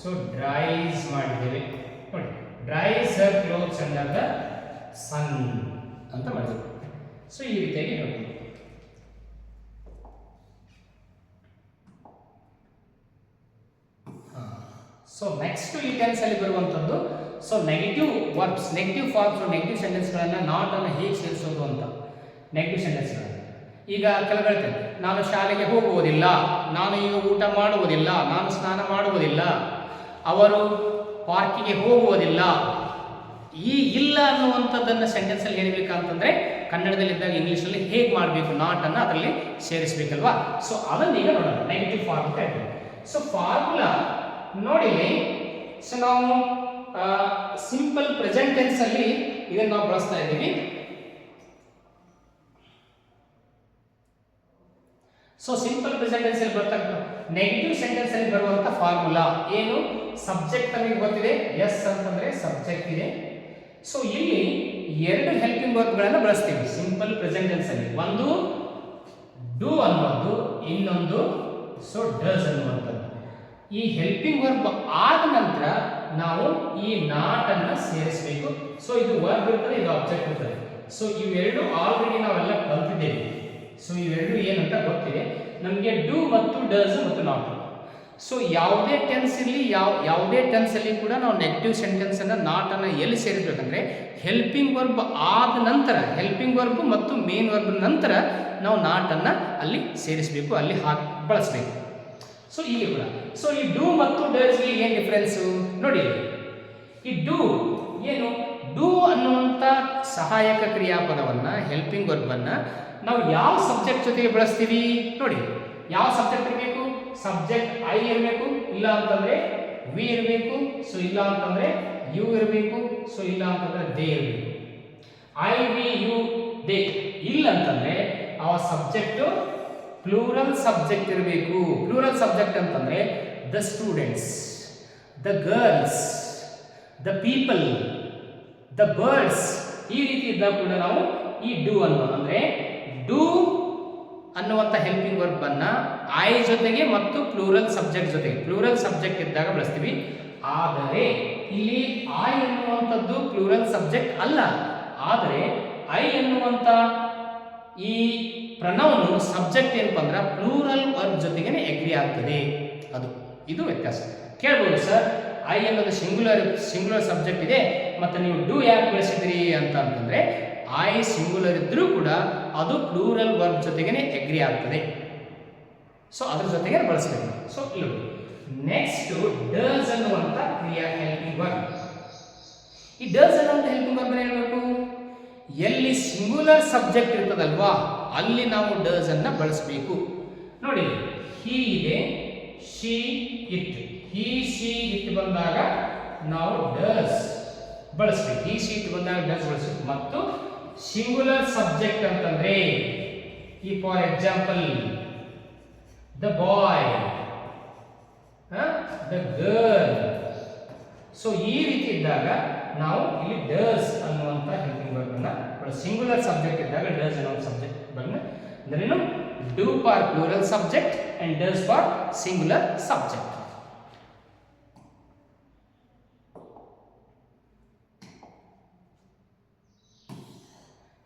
ಸೊ ಡ್ರೈಸ್ ಮಾಡಿದ್ದೇವೆ. ನೋಡಿ, dries her clothes under the sun ಅಂತ ಮಾಡಿದ್ದೇವೆ. ಸೊ ಈ ರೀತಿಯಾಗಿ ನೋಡಿ. ಸೊ ನೆಕ್ಸ್ಟ್ ಈ ಟೆನ್ಸ್ ಅಲ್ಲಿ ಬರುವಂಥದ್ದು, so negative verbs, negative forms, negative ಸೆಂಟೆನ್ಸ್ಗಳನ್ನು ನಾಟ್ ಅನ್ನು ಹೇಗೆ ಸೇರಿಸೋದು ಅಂತ. ನೆಗೆಟಿವ್ ಸೆಂಟೆನ್ಸ್ಗಳನ್ನು ಈಗ ಕೆಲವು ಹೇಳ್ತೇನೆ, ನಾನು ಶಾಲೆಗೆ ಹೋಗುವುದಿಲ್ಲ, ನಾನು ಈಗ ಊಟ ಮಾಡುವುದಿಲ್ಲ, ನಾನು ಸ್ನಾನ ಮಾಡುವುದಿಲ್ಲ, ಅವರು ಪಾರ್ಕಿಗೆ ಹೋಗುವುದಿಲ್ಲ. ಈ ಇಲ್ಲ ಅನ್ನುವಂಥದ್ದನ್ನು ಸೆಂಟೆನ್ಸಲ್ಲಿ ಹೇಳಬೇಕಂತಂದ್ರೆ ಕನ್ನಡದಲ್ಲಿದ್ದಾಗ ಇಂಗ್ಲೀಷಲ್ಲಿ ಹೇಗೆ ಮಾಡಬೇಕು, ನಾಟ್ ಅನ್ನು ಅದರಲ್ಲಿ ಸೇರಿಸಬೇಕಲ್ವಾ. ಸೊ ಅದನ್ನ ಈಗ ನೋಡೋಣ, ನೆಗೆಟಿವ್ ಫಾರ್ಮ್ ಅಂತ ಹೇಳ್ತೀವಿ. ಸೊ ಫಾರ್ಮುಲಾ ನೋಡಿ, ಸೊ ನಾವು ಸಿಂಪಲ್ ಪ್ರೆಸೆಂಟ್ ಟೆನ್ಸ್ ಅಲ್ಲಿ ಇದನ್ನು ನಾವು ಬಳಸ್ತಾ ಇದ್ದೀವಿ. ಸೊ ಸಿಂಪಲ್ ಪ್ರೆಸೆಂಟ್ ಟೆನ್ಸ್ ಅಲ್ಲಿ ಬರ್ತಕ್ಕಂಥ ನೆಗೆಟಿವ್ ಸೆಂಟೆನ್ಸ್ ಅಲ್ಲಿ ಬರುವಂತ ಫಾರ್ಮುಲಾ ಏನು, ಸಬ್ಜೆಕ್ಟ್ ನಮಗೆ ಗೊತ್ತಿದೆ, ಎಸ್ ಅಂತಂದ್ರೆ ಸಬ್ಜೆಕ್ಟ್ ಇದೆ. ಸೊ ಇಲ್ಲಿ ಎರಡು ಹೆಲ್ಪಿಂಗ್ ವರ್ಬ್ಗಳನ್ನು ಬಳಸ್ತೀವಿ ಸಿಂಪಲ್ ಪ್ರೆಸೆಂಟ್ ಟೆನ್ಸ್ ಅಲ್ಲಿ. ಒಂದು ಡೂ ಅನ್ನೋದು, ಇನ್ನೊಂದು ಸೊ ಡಸ್ ಅನ್ನುವಂಥದ್ದು. ಈ ಹೆಲ್ಪಿಂಗ್ ವರ್ಬ್ ಆದ ನಂತರ ನಾವು ಈ ನಾಟ್ ಅನ್ನ ಸೇರಿಸಬೇಕು. ಸೊ ಇದು ವರ್ಬ್ ಇರ್ತದೆ, ಇದು ಆಬ್ಜೆಕ್ಟ್ ಇರ್ತದೆ. ಸೊ ಇವೆರಡು ಆಲ್ರೆಡಿ ನಾವೆಲ್ಲ ಕಲ್ತಿದ್ದೇವೆ. ಸೊ ಇವೆರಡು ಏನಂತ ಗೊತ್ತಿದೆ ನಮಗೆ, ಡೂ ಮತ್ತು ಡಸ್ ಮತ್ತು ನಾಟ್. ಸೊ ಯಾವುದೇ ಟೆನ್ಸ್ ಇರಲಿ, ಯಾವುದೇ ಟೆನ್ಸ್ ಅಲ್ಲಿ ಕೂಡ ನಾವು ನೆಗೆಟಿವ್ ಸೆಂಟೆನ್ಸ್ ಅನ್ನ ನಾಟ್ ಅನ್ನ ಎಲ್ಲಿ ಸೇರಿಸಬೇಕಂದ್ರೆ ಹೆಲ್ಪಿಂಗ್ ವರ್ಬ್ ಆದ ನಂತರ, ಹೆಲ್ಪಿಂಗ್ ವರ್ಬ್ ಮತ್ತು ಮೇನ್ ವರ್ಬ್ ನಂತರ ನಾವು ನಾಟ್ ಅನ್ನ ಅಲ್ಲಿ ಸೇರಿಸಬೇಕು, ಅಲ್ಲಿ ಬಳಸಬೇಕು. ಸೊ ಇಲ್ಲಿ ಕೂಡ ಸೊ ಈ ಡೂ ಮತ್ತು ಡಸ್ಗೆ ಏನು ಡಿಫ್ರೆನ್ಸು ನೋಡಿ. ಈ ಡೂ ಏನು, ಡೂ ಅನ್ನುವಂಥ ಸಹಾಯಕ ಕ್ರಿಯಾಪದವನ್ನ, ಹೆಲ್ಪಿಂಗ್ ವರ್ಬನ್ನ ನಾವು ಯಾವ ಸಬ್ಜೆಕ್ಟ್ ಜೊತೆಗೆ ಬಳಸ್ತೀವಿ ನೋಡಿ. ಯಾವ ಸಬ್ಜೆಕ್ಟ್ ಇರಬೇಕು, ಸಬ್ಜೆಕ್ಟ್ ಐ ಇರಬೇಕು, ಇಲ್ಲ ಅಂತಂದ್ರೆ ವಿ ಇರಬೇಕು, ಸೊ ಇಲ್ಲ ಅಂತಂದ್ರೆ ಯು ಇರಬೇಕು, ಸೊ ಇಲ್ಲ ಅಂತಂದ್ರೆ ದೇ ಇರಬೇಕು. ಐ ವಿ ಯು ದೇ ಇಲ್ಲ ಅಂತಂದ್ರೆ ಆ ಸಬ್ಜೆಕ್ಟ್ ಪ್ಲೂರಲ್ ಸಬ್ಜೆಕ್ಟ್ ಇರಬೇಕು. ಪ್ಲೂರಲ್ ಸಬ್ಜೆಕ್ಟ್ ಅಂತಂದ್ರೆ the students, the girls, the people, the birds, ಈ ರೀತಿ ಇದ್ದಾಗ ಕೂಡ ನಾವು ಈ ಡೂ ಅಂದ್ರೆ ಡೂ ಅನ್ನುವಂಥ ಹೆಲ್ಪಿಂಗ್ ವರ್ಬ್ ಅನ್ನ ಐ ಜೊತೆಗೆ ಮತ್ತು ಪ್ಲೂರಲ್ ಸಬ್ಜೆಕ್ಟ್ ಜೊತೆಗೆ, ಪ್ಲೂರಲ್ ಸಬ್ಜೆಕ್ಟ್ ಇದ್ದಾಗ ಬಳಸ್ತೀವಿ. ಆದರೆ ಇಲ್ಲಿ ಐ ಅನ್ನುವಂಥದ್ದು ಪ್ಲೂರಲ್ ಸಬ್ಜೆಕ್ಟ್ ಅಲ್ಲ, ಆದರೆ ಐ ಅನ್ನುವಂಥ ಈ ಪ್ರನೌನ್ ಸಬ್ಜೆಕ್ಟ್ ಏನಪ್ಪ ಅಂದ್ರೆ ಪ್ಲೂರಲ್ ವರ್ಬ್ ಜೊತೆಗೇನೆ ಎಗ್ರಿ ಆಗ್ತದೆ. ಅದು ಇದು ವ್ಯತ್ಯಾಸ. ಕೇಳ್ಬೋದು ಸರ್, ಐ ಅನ್ನೋದು ಸಿಂಗುಲರ್ ಸಬ್ಜೆಕ್ಟ್ ಇದೆ ಮತ್ತು ನೀವು ಡೂ ಯಾಕೆ ಬಳಸಿದ್ರಿ ಅಂತಂದರೆ ಐ ಸಿಂಗುಲರ್ ಇದ್ದರೂ ಕೂಡ ಅದು ಪ್ಲೂರಲ್ ವರ್ಬ್ ಜೊತೆಗೇ ಎಗ್ರಿ ಆಗ್ತದೆ. ಸೊ ಅದ್ರ ಜೊತೆಗೆ ಬಳಸಬೇಕು. ಸೊ ಇಲ್ಲಿ ನೆಕ್ಸ್ಟ್ ಡಸ್ ಅನ್ನುವಂಥ ಕ್ರಿಯಾ ಹೆಲ್ಪಿಂಗ್ ವರ್ಬ್. ಈ ಡಸ್ ಅನ್ನುವಂಥ ಹೆಲ್ಪಿಂಗ್ ವರ್ಬ್ ಹೇಳಬೇಕು, ಎಲ್ಲಿ ಸಿಂಗುಲರ್ ಸಬ್ಜೆಕ್ಟ್ ಇರ್ತದಲ್ವಾ ಅಲ್ಲಿ ನಾವು ಡಸ್ ಅನ್ನ ಬಳಸಬೇಕು. ನೋಡಿ, ಹಿ ಇದೆ, she it, he she it ಬಂದಾಗ ನಾವು ಡಸ್ ಬಳಸಬೇಕು. ಹಿ ಶಿ ಇಟ್ ಬಂದಾಗ ಡಸ್ ಬಳಸಬೇಕು. ಮತ್ತು ಸಿಂಗುಲರ್ ಸಬ್ಜೆಕ್ಟ್ ಅಂತಂದ್ರೆ ಈ for example the boy, the girl. So ಈ ರೀತಿ ಇದ್ದಾಗ ನಾವು ಇಲ್ಲಿ ಡಸ್ ಅನ್ನುವಂಥ ಹೆಲ್ಪಿಂಗ್ ವರ್ಬ್ ಅನ್ನ ಸಿಂಗುಲರ್ ಸಬ್ಜೆಕ್ಟ್ ಇದ್ದಾಗ ಡಸ್ ಅನ್ನೋ ಸಬ್ಜೆಕ್ಟ್ ವರ್ಬ್ ಅಂದ್ರೇನು, do for plural subject and does for singular subject.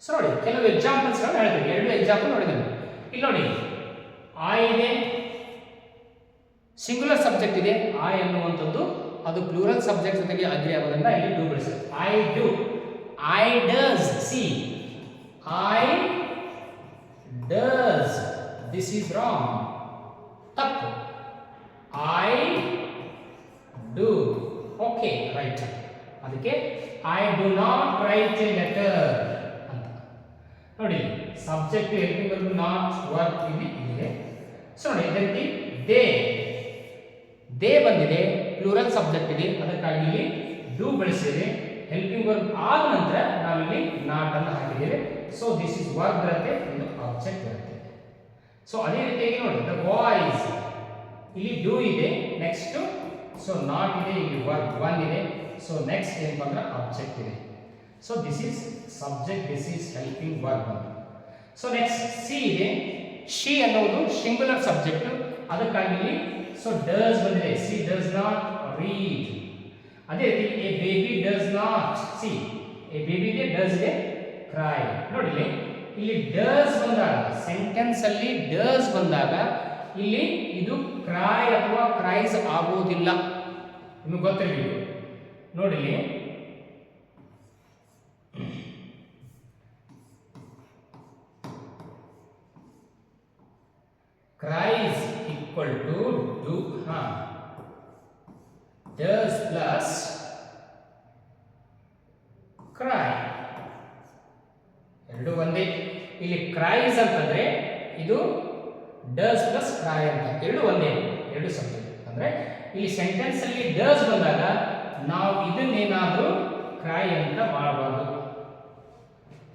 So ನೋಡಿ, ಕೆಲವು ಎಕ್ಸಾಂಪಲ್ಸ್ ಹೇಳ್ತೀವಿ. 2 ಎಕ್ಸಾಂಪಲ್ ನೋಡಿದ್ದೇನೆ. ಇಲ್ಲಿ ನೋಡಿ, ಐ ಇದೆ, ಸಿಂಗುಲರ್ ಸಬ್ಜೆಕ್ಟ್ ಇದೆ, ಐ ಅನ್ನುವಂಥದ್ದು ಅದು ಪ್ಲೂರಲ್ ಸಬ್ಜೆಕ್ಟ್ ಜೊತೆಗೆ ಅಗ್ರಿ ಆಗೋದ್ರಿಂದ ಇಲ್ಲಿ ಡೂ ಬಳಸಿದೆ. I do, I does, see I does, this is wrong, ತಪ್ಪು. I do, okay right. ಅದಕ್ಕೆ I do not write a letter ಅಂತ ನೋಡಿ. Subject helping verb not verb ಇಲ್ಲಿ ಇದೆ. ಸೊ ನೋಡಿ, ಇದೇ ರೀತಿ ದೇ ಬಂದಿದೆ, ಪ್ಲೂರಲ್ ಸಬ್ಜೆಕ್ಟ್ ಇದೆ, ಅದಕ್ಕಾಗಿ ಇಲ್ಲಿ ಡೂ ಬಳಸಿದೆ. ಹೆಲ್ಪಿಂಗ್ ವರ್ಬ್ ಆದ ನಂತರ ನಾವಿಲ್ಲಿ ನಾಟ್ ಅನ್ನು ಹಾಕಿದ್ದೇವೆ. ಸೊ ದಿಸ್ ಇಸ್ ವರ್ಬ್ ಬರುತ್ತೆ, ಇದು ಆಬ್ಜೆಕ್ಟ್ ಬರುತ್ತೆ. ಸೊ ಅದೇ ರೀತಿಯಾಗಿ ನೋಡಿ, ದ ಬಾಯ್ಸ್, ಇಲ್ಲಿ ಡೂ ಇದೆ, ನೆಕ್ಸ್ಟ್ ಸೊ ನಾಟ್ ಇದೆ, ಇಲ್ಲಿ ವರ್ಬ್ ಒನ್ ಇದೆ. ಸೊ ನೆಕ್ಸ್ಟ್ ಏನಪ್ಪ ಅಂದ್ರೆ ಆಬ್ಜೆಕ್ಟ್ ಇದೆ. So this is subject, this is helping verb ಅಂತ. ಸೊ ನೆಕ್ಸ್ಟ್ ಸಿ ಇದೆ, ಶಿ ಅನ್ನೋದು ಸಿಂಗುಲರ್ ಸಬ್ಜೆಕ್ಟ್, ಅದಕ್ಕಾಗಿ ಇಲ್ಲಿ ಸೊ ಡಸ್ ಬಂದಿದೆ, ಸಿ ಡಸ್ ನಾಟ್ ರೀಡ್. ಅದೇ ರೀತಿ A baby does not, C A baby ಇದೆ, ಡಸ್ ಇದೆ, ಕ್ರೈ. ನೋಡಿ ಇಲ್ಲಿ ಡಸ್ ಬಂದಾಗ, ಸೆಂಟೆನ್ಸ್ ಅಲ್ಲಿ ಡಸ್ ಬಂದಾಗ ಇಲ್ಲಿ ಇದು ಕ್ರೈ ಅಥವಾ ಕ್ರೈಸ್ ಆಗೋದಿಲ್ಲ, ನಿಮಗೆ ಗೊತ್ತಿರಬೇಕು. ನೋಡಿ, cries equal to do, does plus cry, ಎರಡು ಒಂದೇ. ಇಲ್ಲಿ ಕ್ರೈಸ್ ಅಂತಂದ್ರೆ ಇದು ಡಸ್ ಪ್ಲಸ್ ಕ್ರೈ ಅಂತ, ಎರಡು ಒಂದೇ, ಎರಡು ಸಬ್ಜೆಕ್ಟ್. ಅಂದ್ರೆ ಇಲ್ಲಿ ಸೆಂಟೆನ್ಸ್ ಅಲ್ಲಿ ಡಸ್ ಬಂದಾಗ ನಾವು ಇದನ್ನೇನಾದ್ರೂ ಕ್ರೈ ಅಂತ ಮಾಡಬಾರ್ದು,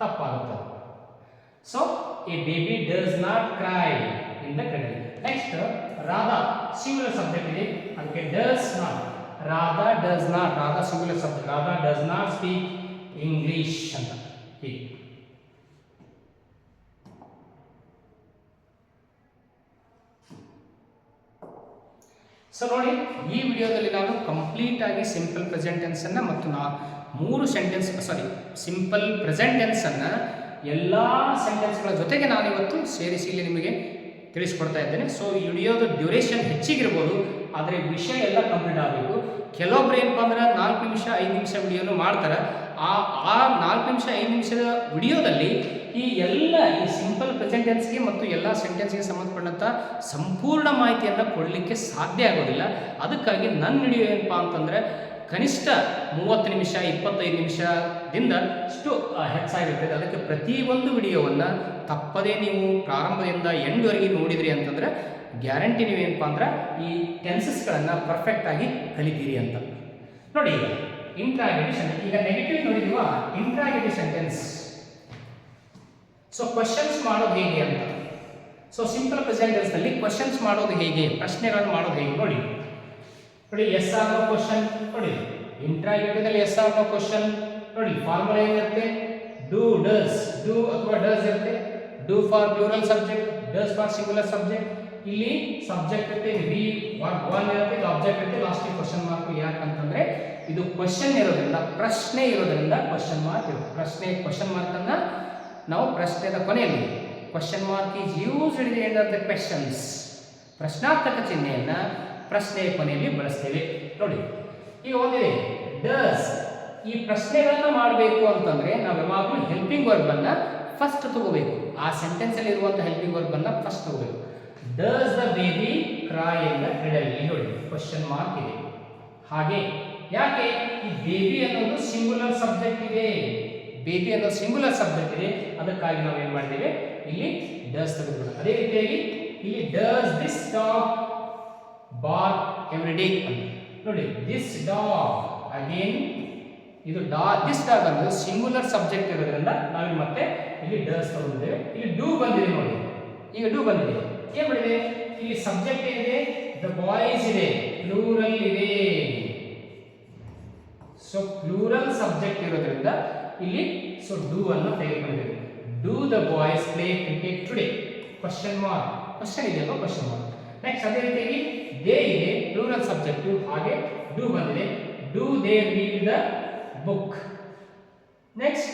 ತಪ್ಪಾಗುತ್ತೆ. So A baby does not CRY in the cradle. Next, Radha, singular subject ಇದೆ, ಅದಕ್ಕೆ does not, Radha does not, Radha singular subject, Radha does not speak English ಅಂತ ಹೀಗೆ. ಸೊ ನೋಡಿ, ಈ ವಿಡಿಯೋದಲ್ಲಿ ನಾನು ಕಂಪ್ಲೀಟ್ ಆಗಿ ಸಿಂಪಲ್ ಪ್ರೆಸೆಂಟ್ ಟೆನ್ಸ್ ಅನ್ನ ಮತ್ತು 3 ಸೆಂಟೆನ್ಸ್ ಸಿಂಪಲ್ ಪ್ರೆಸೆಂಟ್ ಟೆನ್ಸ್ ಅನ್ನ ಎಲ್ಲ ಸೆಂಟೆನ್ಸ್ಗಳ ಜೊತೆಗೆ ನಾನು ಇವತ್ತು ಸೇರಿಸಿ ಇಲ್ಲಿ ನಿಮಗೆ ತಿಳಿಸ್ಕೊಡ್ತಾ ಇದ್ದೇನೆ. ಸೊ ಈ ವಿಡಿಯೋದ ಡ್ಯೂರೇಷನ್ ಹೆಚ್ಚಿಗಿರ್ಬೋದು, ಆದರೆ ವಿಷಯ ಎಲ್ಲ ಕಂಪ್ಲೀಟ್ ಆಗಬೇಕು. ಕೆಲವೊಬ್ರು ಏನಪ್ಪ ಅಂದ್ರೆ 4 ನಿಮಿಷ 5 ನಿಮಿಷ ವಿಡಿಯೋನು ಮಾಡ್ತಾರೆ. ಆ 4 ನಿಮಿಷ 5 ನಿಮಿಷದ ವಿಡಿಯೋದಲ್ಲಿ ಈ ಸಿಂಪಲ್ ಪ್ರೆಸೆಂಟ್ ಟೆನ್ಸ್ಗೆ ಮತ್ತು ಎಲ್ಲ ಸೆಂಟೆನ್ಸ್ಗೆ ಸಂಬಂಧಪಟ್ಟಂಥ ಸಂಪೂರ್ಣ ಮಾಹಿತಿಯನ್ನು ಕೊಡಲಿಕ್ಕೆ ಸಾಧ್ಯ ಆಗೋದಿಲ್ಲ. ಅದಕ್ಕಾಗಿ ನನ್ನ ವಿಡಿಯೋ ಏನಪ್ಪ ಅಂತಂದರೆ ಕನಿಷ್ಠ 30 ನಿಮಿಷ 25 ನಿಮಿಷದಿಂದ ಅಷ್ಟು ಹೆಚ್ಚಾಗಿರ್ತದೆ. ಅದಕ್ಕೆ ಪ್ರತಿಯೊಂದು ವಿಡಿಯೋವನ್ನು ತಪ್ಪದೇ ನೀವು ಪ್ರಾರಂಭದಿಂದ ಎಂಡ್ವರೆಗೆ ನೋಡಿದ್ರಿ ಅಂತಂದರೆ ಗ್ಯಾರಂಟಿ ನೀವೇನಪ್ಪ ಅಂದ್ರೆ ಈ ಟೆನ್ಸಸ್ಗಳನ್ನು ಪರ್ಫೆಕ್ಟಾಗಿ ಕಲಿತೀರಿ ಅಂತ. ನೋಡಿ, ಈಗ ಇಂಟ್ರಾಗೇಟಿವ್ ಸೆಂಟೆನ್ಸ್, ಈಗ ನೆಗೆಟಿವ್ ನೋಡಿದೀವ, ಇಂಟ್ರಾಗೇಟಿವ್ ಸೆಂಟೆನ್ಸ್. ಸೊ ಕ್ವಶನ್ಸ್ ಮಾಡೋದು ಹೇಗೆ ಅಂತ. ಸೊ ಸಿಂಪಲ್ ಪ್ರೆಸೆಂಟ್ ಟೆನ್ಸ್ನಲ್ಲಿ ಕ್ವಶನ್ಸ್ ಮಾಡೋದು ಹೇಗೆ, ಪ್ರಶ್ನೆಗಳನ್ನು ಮಾಡೋದು ಹೇಗೆ ನೋಡಿ. ಎಸ್ ಆರ್ ನೋ ಕ್ವಶನ್ ನೋಡಿ, ಇಂಟ್ರಾಗೇಟಿವ್ ನಲ್ಲಿ ಎಸ್ ಆರ್ ನೋ ಕ್ವಶನ್ ನೋಡಿ. ಫಾರ್ಮುಲಾ ಏನಿರುತ್ತೆ, ಡೂ ಡಸ್, ಡೂ ಅಥವಾ ಡಸ್ ಇರುತ್ತೆ, do for plural subject, does for singular subject. ಇಲ್ಲಿ ಸಬ್ಜೆಕ್ಟ್ ಇರುತ್ತೆ, ವಿ ವರ್ಬ್ ಒನ್ ಇರುತ್ತೆ, ಇದು ಆಬ್ಜೆಕ್ಟ್ ಇರುತ್ತೆ, ಲಾಸ್ಟ್ ಕ್ವಶನ್ ಮಾರ್ಕ್. ಯಾಕಂತಂದ್ರೆ ಇದು ಕ್ವಶನ್ ಇರೋದ್ರಿಂದ, ಪ್ರಶ್ನೆ ಇರೋದ್ರಿಂದ ಕ್ವಶನ್ ಮಾರ್ಕ್ ಇರುತ್ತೆ. ಕ್ವಶನ್ ಮಾರ್ಕ್ ಅನ್ನ ನಾವು ಪ್ರಶ್ನೆಯ ಕೊನೆಯಲ್ಲಿ, question mark is used in the end of the questions. ಪ್ರಶ್ನಾರ್ಥಕ ಚಿಹ್ನೆಯನ್ನ ಪ್ರಶ್ನೆಯ ಕೊನೆಯಲ್ಲಿ ಬಳಸ್ತೇವೆ. ನೋಡಿ ಈಗ ಒಂದಿದೆ ಡಸ್. ಈ ಪ್ರಶ್ನೆಗಳನ್ನ ಮಾಡಬೇಕು ಅಂತಂದ್ರೆ ನಾವು ಯಾವಾಗಲೂ ಹೆಲ್ಪಿಂಗ್ ವರ್ಬ್ ಅನ್ನ ಫಸ್ಟ್ ತಗೋಬೇಕು. ಆ ಸೆಂಟೆನ್ಸ್ ಅಲ್ಲಿ ಇರುವಂತ ಹೆಲ್ಪಿಂಗ್ ವರ್ಬ್ ಅನ್ನ ಫಸ್ಟ್ ತಗೋಬೇಕು. Does the baby CRY in the cradle. ನೋಡಿ ಕ್ವಶನ್ ಮಾರ್ಕ್ ಇದೆ. ಹಾಗೆ ಯಾಕೆ ಈ ಬೇಬಿ ಅನ್ನೋದು ಸಿಂಗುಲರ್ ಸಬ್ಜೆಕ್ಟ್ ಇದೆ, ಬೇಬಿ ಅನ್ನೋದು ಸಿಂಗುಲರ್ ಸಬ್ಜೆಕ್ಟ್ ಇದೆ, ಅದಕ್ಕಾಗಿ ನಾವು ಏನು ಮಾಡಿದ್ದೇವೆ ಇಲ್ಲಿ ಡಸ್ ತೆಗೆದುಕೊಳ್ಳೋಣ. ಅದೇ ರೀತಿಯಾಗಿ ಇಲ್ಲಿ does this dog bark every day ಅಂತ. ನೋಡಿ ದಿಸ್ ಡಾಗ್ ಅಗೇನ್ ಇದು ದಿಸ್ ಡಾಗ್ ಅನ್ನೋದು ಸಿಂಗುಲರ್ ಸಬ್ಜೆಕ್ಟ್ ಇರೋದ್ರಿಂದ ನಾವು ಮತ್ತೆ ಇಲ್ಲಿ ಡಸ್ ತಗೊಂಡಿದ್ದೇವೆ. ಇಲ್ಲಿ ಡೂ ಬಂದಿದೆ ನೋಡಿ, ಈಗ ಡೂ ಬಂದಿದೆ. ಏನ್ ಮಾಡಿದೆ ಇಲ್ಲಿ ಸಬ್ಜೆಕ್ಟ್ ಏನಿದೆ, ದ ಬಾಯ್ಸ್ ಇದೆ, ಪ್ಲೂರಲ್ ಇದೆ. ಸೊ ಪ್ಲೂರಲ್ ಸಬ್ಜೆಕ್ಟ್ ಇರೋದ್ರಿಂದ ಇಲ್ಲಿ ಸೊ ಡೂ ಅನ್ನು ತೆಗೆದುಕೊಂಡಿದ್ದೇವೆ. Do the boys play cricket today question mark. Question ಇದೆಯಲ್ಲ ಕ್ವಶನ್ ಮಾರ್ಕ್. ನೆಕ್ಸ್ಟ್ ಅದೇ ರೀತಿಯಾಗಿ ದೇ ಇದೆ, ಪ್ಲೂರಲ್ ಸಬ್ಜೆಕ್ಟ್, ಹಾಗೆ ಡೂ ಬಂದಿದೆ. Do they read the book. Next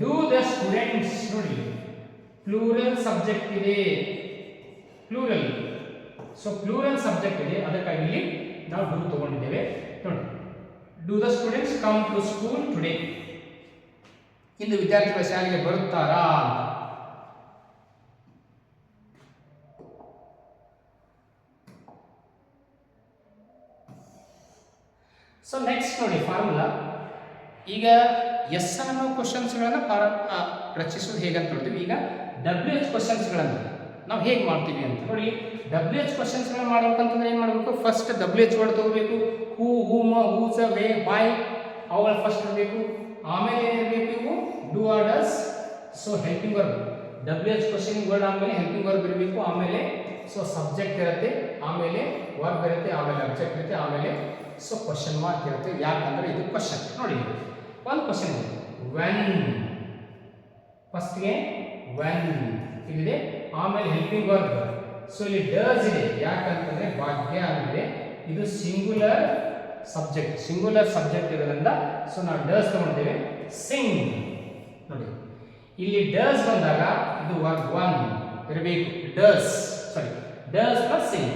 do the students. ನೋಡಿ ಪ್ಲೂರಲ್ ಸಬ್ಜೆಕ್ಟ್ ಇದೆ, ಪ್ಲೂರಲ್. ಸೊ ಪ್ಲೂರಲ್ ಸಬ್ಜೆಕ್ಟ್ ಇದೆ, ಅದಕ್ಕಾಗಿ ಇಲ್ಲಿ ನಾವು ಡೂ ತಗೊಂಡಿದ್ದೇವೆ. ನೋಡಿ do the students come to school today. ಇಂದು ವಿದ್ಯಾರ್ಥಿಗಳ ಶಾಲೆಗೆ ಬರುತ್ತಾರಾ ಅಂತ. ಸೊ ನೆಕ್ಸ್ಟ್ ನೋಡಿ ಫಾರ್ಮುಲಾ. ಈಗ ಎಸ್ ಅನ್ನೋ ಕ್ವಶನ್ಸ್ಗಳನ್ನು ರಚಿಸೋದು ಹೇಗಂತ ನೋಡ್ತೀವಿ. ಈಗ ಡಬ್ಲ್ಯೂ ಎಚ್ ಕ್ವಶನ್ಸ್ಗಳನ್ನು ನಾವು ಹೇಗೆ ಮಾಡ್ತೀವಿ ಅಂತ ನೋಡಿ. ಡಬ್ಲ್ಯೂ ಎಚ್ ಕ್ವಶನ್ಸ್ಗಳನ್ನು ಮಾಡ್ಬೇಕಂತಂದ್ರೆ ಏನು ಮಾಡಬೇಕು, ಫಸ್ಟ್ ಡಬ್ಲ್ಯೂ ಎಚ್ ವರ್ಡ್ ತಗೋಬೇಕು. ಹೂ, ಹೂಮ್, ಹೂಸ್, ವೇ, ವೈ ಅವುಗಳ ಫಸ್ಟ್ ಇರಬೇಕು. ಆಮೇಲೆ ಏನಿರಬೇಕು ಇವು do or does. So helping verb, W H question word ಆಮೇಲೆ ಹೆಲ್ಪಿಂಗ್ ವರ್ಬ್ ಇರಬೇಕು. ಆಮೇಲೆ ಸೊ ಸಬ್ಜೆಕ್ಟ್ ಇರುತ್ತೆ, ಆಮೇಲೆ ವರ್ಬ್ ಇರುತ್ತೆ, ಆಮೇಲೆ ಅಬ್ಜೆಕ್ಟ್ ಇರುತ್ತೆ, ಆಮೇಲೆ ಸೊ ಕ್ವಶನ್ ಮಾರ್ಕ್ ಇರುತ್ತೆ. ಯಾಕಂದ್ರೆ ಇದು ಕ್ವಶನ್. ನೋಡಿ ಒಂದು ಕ್ವಶನ್ ಇದೆ, ವೆನ್. ಫಸ್ಟ್ಗೆ ವೆನ್ ಇಲ್ಲಿದೆ, ಆಮೇಲೆ ಹೆಲ್ಪಿಂಗ್ ವರ್ಬ್. ಸೊ ಇಲ್ಲಿ ಡಸ್ ಇದೆ, ಯಾಕಂತಂದ್ರೆ ಭಾಗ್ಯ ಅಂದ್ರೆ ಇದು ಸಿಂಗುಲರ್ ಸಬ್ಜೆಕ್ಟ್, ಸಿಂಗುಲರ್ ಸಬ್ಜೆಕ್ಟ್ ಇರೋದ್ರಿಂದ ಸೊ ನಾವು ಡಸ್ ತಗೊಂಡಿದ್ದೇವೆ. ಸಿಂಗ್. ನೋಡಿ ಇಲ್ಲಿ ಡಸ್ ಬಂದಾಗ ಇದು ವರ್ಬ್ ಒನ್ ಇರಬೇಕು. Does sorry does plus sing.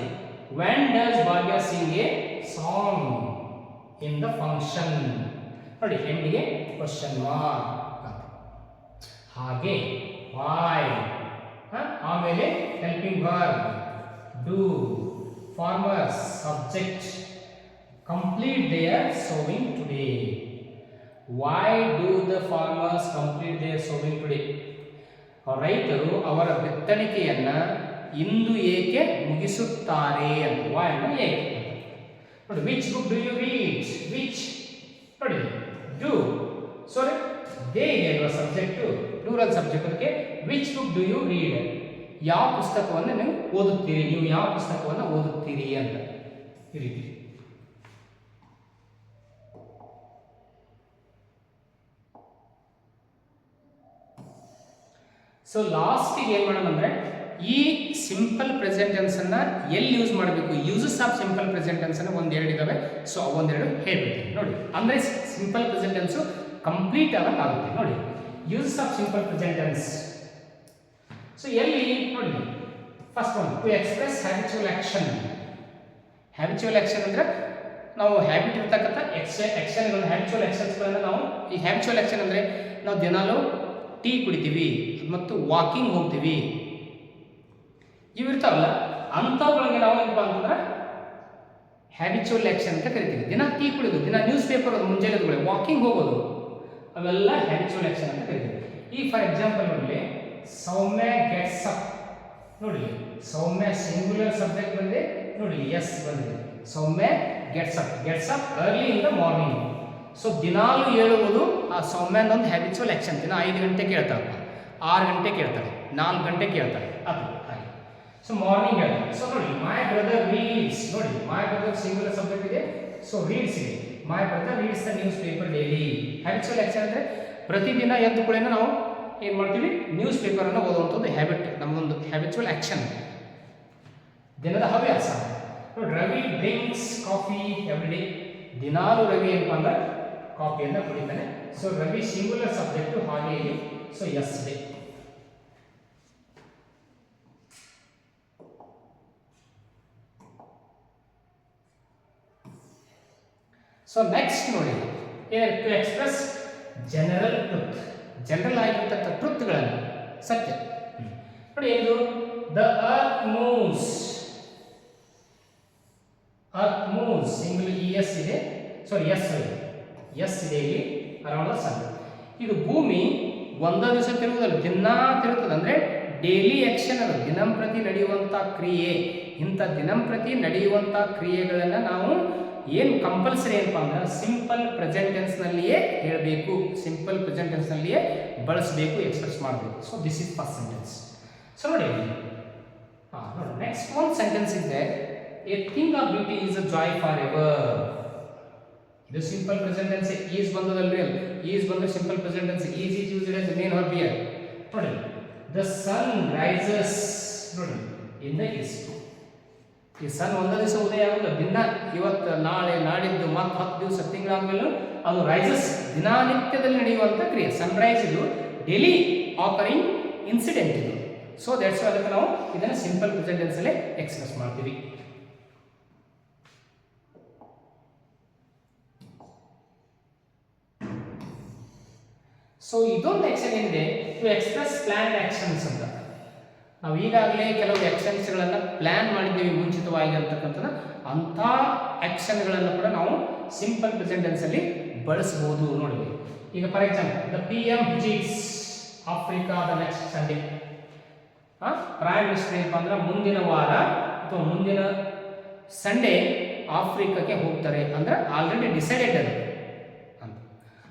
When does Bhagya sing a song in the function. ನೋಡಿ ಎಂಡಿಗೆ ಕ್ವಶನ್ ಮಾರ್ಕ್. ಹಾಗೆ ವೈ, ಆಮೇಲೆ helping verb do, farmers subject, complete their sowing today. Why do the farmers complete their sowing today? ರೈತರು ಅವರ ಬಿತ್ತಣಿಕೆಯನ್ನ ಇಂದು ಏಕೆ ಮುಗಿಸುತ್ತಾರೆ ಅಂತ. why ಅನ್ನು ಏಕೆ ನೋಡಿ. which book do you read? which ನೋಡಿ do. ಸಾರಿ ದೇ ಇದೆ ಅಲ್ವಾ ಸಬ್ಜೆಕ್ಟ್, ಪ್ಲೂರಲ್ ಸಬ್ಜೆಕ್ಟ್. ಅದಕ್ಕೆ which book do you read? ಯಾವ ಪುಸ್ತಕವನ್ನು ನೀವು ಓದುತ್ತೀರಿ, ನೀವು ಯಾವ ಪುಸ್ತಕವನ್ನು ಓದುತ್ತೀರಿ ಅಂತ ಈ ರೀತಿ. ಸೊ ಲಾಸ್ಟಿಗೆ ಏನು ಮಾಡೋಣ ಅಂದರೆ ಈ ಸಿಂಪಲ್ ಪ್ರೆಸೆಂಟ್ ಟೆನ್ಸ್ ಅನ್ನ ಎಲ್ಲಿ ಯೂಸ್ ಮಾಡಬೇಕು, uses of simple present tense ಅನ್ನು ಒಂದೆರಡು ಇದಾವೆ. ಸೊ ಒಂದೆರಡು ಹೇಳ್ಬಿಡ್ತೀನಿ ನೋಡಿ. ಅಂದರೆ ಸಿಂಪಲ್ ಪ್ರೆಸೆಂಟ್ ಟೆನ್ಸ್ ಕಂಪ್ಲೀಟ್ ಆಗುತ್ತೆ. ನೋಡಿ uses of simple present tense. So ಎಲ್ಲಿ ನೋಡಿ first one to express habitual action. Habitual action ಅಂದ್ರೆ ನಾವು ಹ್ಯಾಬಿಟ್ ಇರ್ತಕ್ಕಂಥ ಆಕ್ಷನ್ಗಳನ್ನು, ಹ್ಯಾಬಿಚುವಲ್ ಆಕ್ಷನ್ಸ್ಗಳನ್ನು ನಾವು ಈ ಹ್ಯಾಬಿಚುವಲ್ ಆಕ್ಷನ್ ಅಂದರೆ ನಾವು ದಿನಾಲೂ ಟೀ ಕುಡಿತೀವಿ ಮತ್ತು ವಾಕಿಂಗ್ ಹೋಗ್ತೀವಿ, ಇವು ಇರ್ತಾವಲ್ಲ ಅಂಥವುಗಳಿಗೆ ನಾವು ಏನಪ್ಪ ಅಂತಂದ್ರೆ ಹ್ಯಾಬಿಚುವಲ್ ಆಕ್ಷನ್ ಅಂತ ಕರಿತೀವಿ. ದಿನ ಟೀ ಕುಡಿಯೋದು, ದಿನ ನ್ಯೂಸ್ ಪೇಪರ್ ಅದು, ಮುಂಜಾನೆ ವಾಕಿಂಗ್ ಹೋಗೋದು, ಅವೆಲ್ಲ ಹ್ಯಾಬಿಚುವಲ್ ಆಕ್ಷನ್ ಅಂತ ಕರಿತೀವಿ. ಈ ಫಾರ್ ಎಕ್ಸಾಂಪಲ್ ನೋಡಿ ಸೌಮ್ಯ ಗೆಟ್ಸ್ ಅಪ್. ನೋಡಿ ಸೌಮ್ಯ ಸಿಂಗುಲರ್ ಸಬ್ಜೆಕ್ಟ್ ಬಂದಿದೆ, ನೋಡಿ ಎಸ್ ಬಂದಿದೆ. Soumya gets up early in the morning. So ದಿನಾಲು ಹೇಳುವುದು ಆ ಸೌಮ್ಯನೊಂದು ಹ್ಯಾಬಿಚುವಲ್ ಆಕ್ಷನ್. ದಿನ 5 ಗಂಟೆ ಕೇಳ್ತಾರಪ್ಪ, 6 ಗಂಟೆ ಕೇಳ್ತಾರೆ, 4 ಗಂಟೆ ಕೇಳ್ತಾರೆ, ಅದು ಹಾಗೆ. ಸೊ ಮಾರ್ನಿಂಗ್ ಹೇಳ್ತಾರೆ. ಸೊ ನೋಡಿ ಮೈ ಬ್ರದರ್ ರೀಡ್ಸ್. ನೋಡಿ ಮೈ ಬ್ರದರ್ ಸಿಂಗುಲರ್ ಸಬ್ಜೆಕ್ಟ್ ಇದೆ, ಸೊ ರೀಡ್ಸ್ ಇದೆ. My brother reads the newspaper daily. Habitual action ಅಂದರೆ ಪ್ರತಿದಿನ ಎದ್ದು ಕೂಡ ನಾವು ಏನು ಮಾಡ್ತೀವಿ, ನ್ಯೂಸ್ ಪೇಪರನ್ನು ಓದುವಂಥದ್ದು ಹ್ಯಾಬಿಟ್, ನಮ್ಮೊಂದು ಹ್ಯಾಬಿಚುವಲ್ ಆಕ್ಷನ್, ದಿನದ ಹವ್ಯಾಸ. ನೋಡಿ Ravi drinks coffee every day. ದಿನಾಲು ರವಿ ಏನಪ್ಪ ಅಂದ್ರೆ ಕಾಫಿಯನ್ನು ಕುಡಿತಾನೆ. ಸೊ ರವಿ ಸಿಂಗುಲರ್ ಸಬ್ಜೆಕ್ಟ್, ಹಾಗೆ ಇಲ್ಲಿ so S day. So next ನೋಡಿ, to express general truth, general ಆಗಿರ್ತಕ್ಕ ಟ್ರುತ್ಗಳನ್ನು, ಸತ್ಯ ನೋಡಿ. ಏನು the earth moves, earth moves single S ಇದೆ, ಸಾರಿ ಎಸ್ ಇದೆ ಇಲ್ಲಿ ಅರೌಂಡ್ ದ ಸನ್. ಇದು ಭೂಮಿ ಒಂದೇ ದಿವಸ ತಿರುಗುವುದಲ್ಲ, ದಿನಾ ತಿರುಗುತ್ತದೆ. ಅಂದರೆ ಡೈಲಿ ಆಕ್ಷನ್, ಅದು ದಿನಂಪ್ರತಿ ನಡೆಯುವಂಥ ಕ್ರಿಯೆ. ಇಂಥ ದಿನಂಪ್ರತಿ ನಡೆಯುವಂಥ ಕ್ರಿಯೆಗಳನ್ನು ನಾವು ಏನು ಕಂಪಲ್ಸರಿ ಏನಪ್ಪ ಅಂದ್ರೆ ಸಿಂಪಲ್ ಪ್ರೆಸೆಂಟ್ ಟೆನ್ಸ್ನಲ್ಲಿಯೇ ಹೇಳಬೇಕು, ಸಿಂಪಲ್ ಪ್ರೆಸೆಂಟ್ ಟೆನ್ಸ್ನಲ್ಲಿಯೇ ಬಳಸಬೇಕು, ಎಕ್ಸ್ಪ್ರೆಸ್ ಮಾಡಬೇಕು. So this is first sentence. So ನೋಡಿ, ನೋಡಿ ನೆಕ್ಸ್ಟ್ ಒಂದು ಸೆಂಟೆನ್ಸ್ ಇದೆ, a thing of beauty is a joy forever. ಇದು ಸಿಂಪಲ್ ಪ್ರೆಸೆಂಟ್ ಟೆನ್ಸ್. ಈಸ್ ಬಂದದಲ್ರಿ, ಈಸ್ ಬಂದ್ರೆ simple present tense. Is is used as main or bear. ನೋಡಿ, the sun rises, ನೋಡಿ in the East. ಈ ಸನ್ ಒಂದೇ ದಿವಸ ಉದಯ ಆಗೋಲ್ಲ, ದಿನ ಇವತ್ತು ನಾಳೆ ನಾಡಿದ್ದು ಮತ್ತು 10 ದಿವಸ ತಿಂಗಳಾದ್ಮೇಲೆ ಅದು ರೈಸಸ್, ದಿನನಿತ್ಯದಲ್ಲಿ ನಡೆಯುವಂಥ ಕ್ರಿಯೆ. ಸನ್ರೈಸ್ ಇದು ಡೈಲಿ ಆಕರಿಂಗ್ ಇನ್ಸಿಡೆಂಟ್ ಇದು. ಸೊ ದಟ್ಸ್ ಅದಕ್ಕೆ ನಾವು ಇದನ್ನು ಸಿಂಪಲ್ ಪ್ರೆಸೆಂಟ್ ಟೆನ್ಸಲ್ಲೇ ಎಕ್ಸ್ಪ್ರೆಸ್ ಮಾಡ್ತೀವಿ. ಸೊ ಇದೊಂದು ಆಕ್ಷನ್ ಏನಿದೆ, ಟು ಎಕ್ಸ್ಪ್ರೆಸ್ ಪ್ಲಾನ್ಡ್ ಆಕ್ಷನ್ಸ್ ಅಂತ. ನಾವು ಈಗಾಗಲೇ ಕೆಲವು ಆಕ್ಷನ್ಸ್ಗಳನ್ನು ಪ್ಲ್ಯಾನ್ ಮಾಡಿದ್ದೀವಿ ಮುಂಚಿತವಾಗಿ ಅಂತಕ್ಕಂಥದ್ದು, ಅಂಥ ಆಕ್ಷನ್ಗಳನ್ನು ಕೂಡ ನಾವು ಸಿಂಪಲ್ ಪ್ರೆಸೆಂಟ್ ಟೆನ್ಸಲ್ಲಿ ಬಳಸ್ಬೋದು. ನೋಡಿ, ಈಗ for example, the PM visits Africa the next Sunday. Prime minister ಏನಪ್ಪ ಅಂದ್ರೆ ಮುಂದಿನ ವಾರ ಅಥವಾ ಮುಂದಿನ ಸಂಡೇ ಆಫ್ರಿಕಾಕ್ಕೆ ಹೋಗ್ತಾರೆ ಅಂದ್ರೆ ಆಲ್ರೆಡಿ ಡಿಸೈಡೆಡ್ ಅದು ಅಂತ.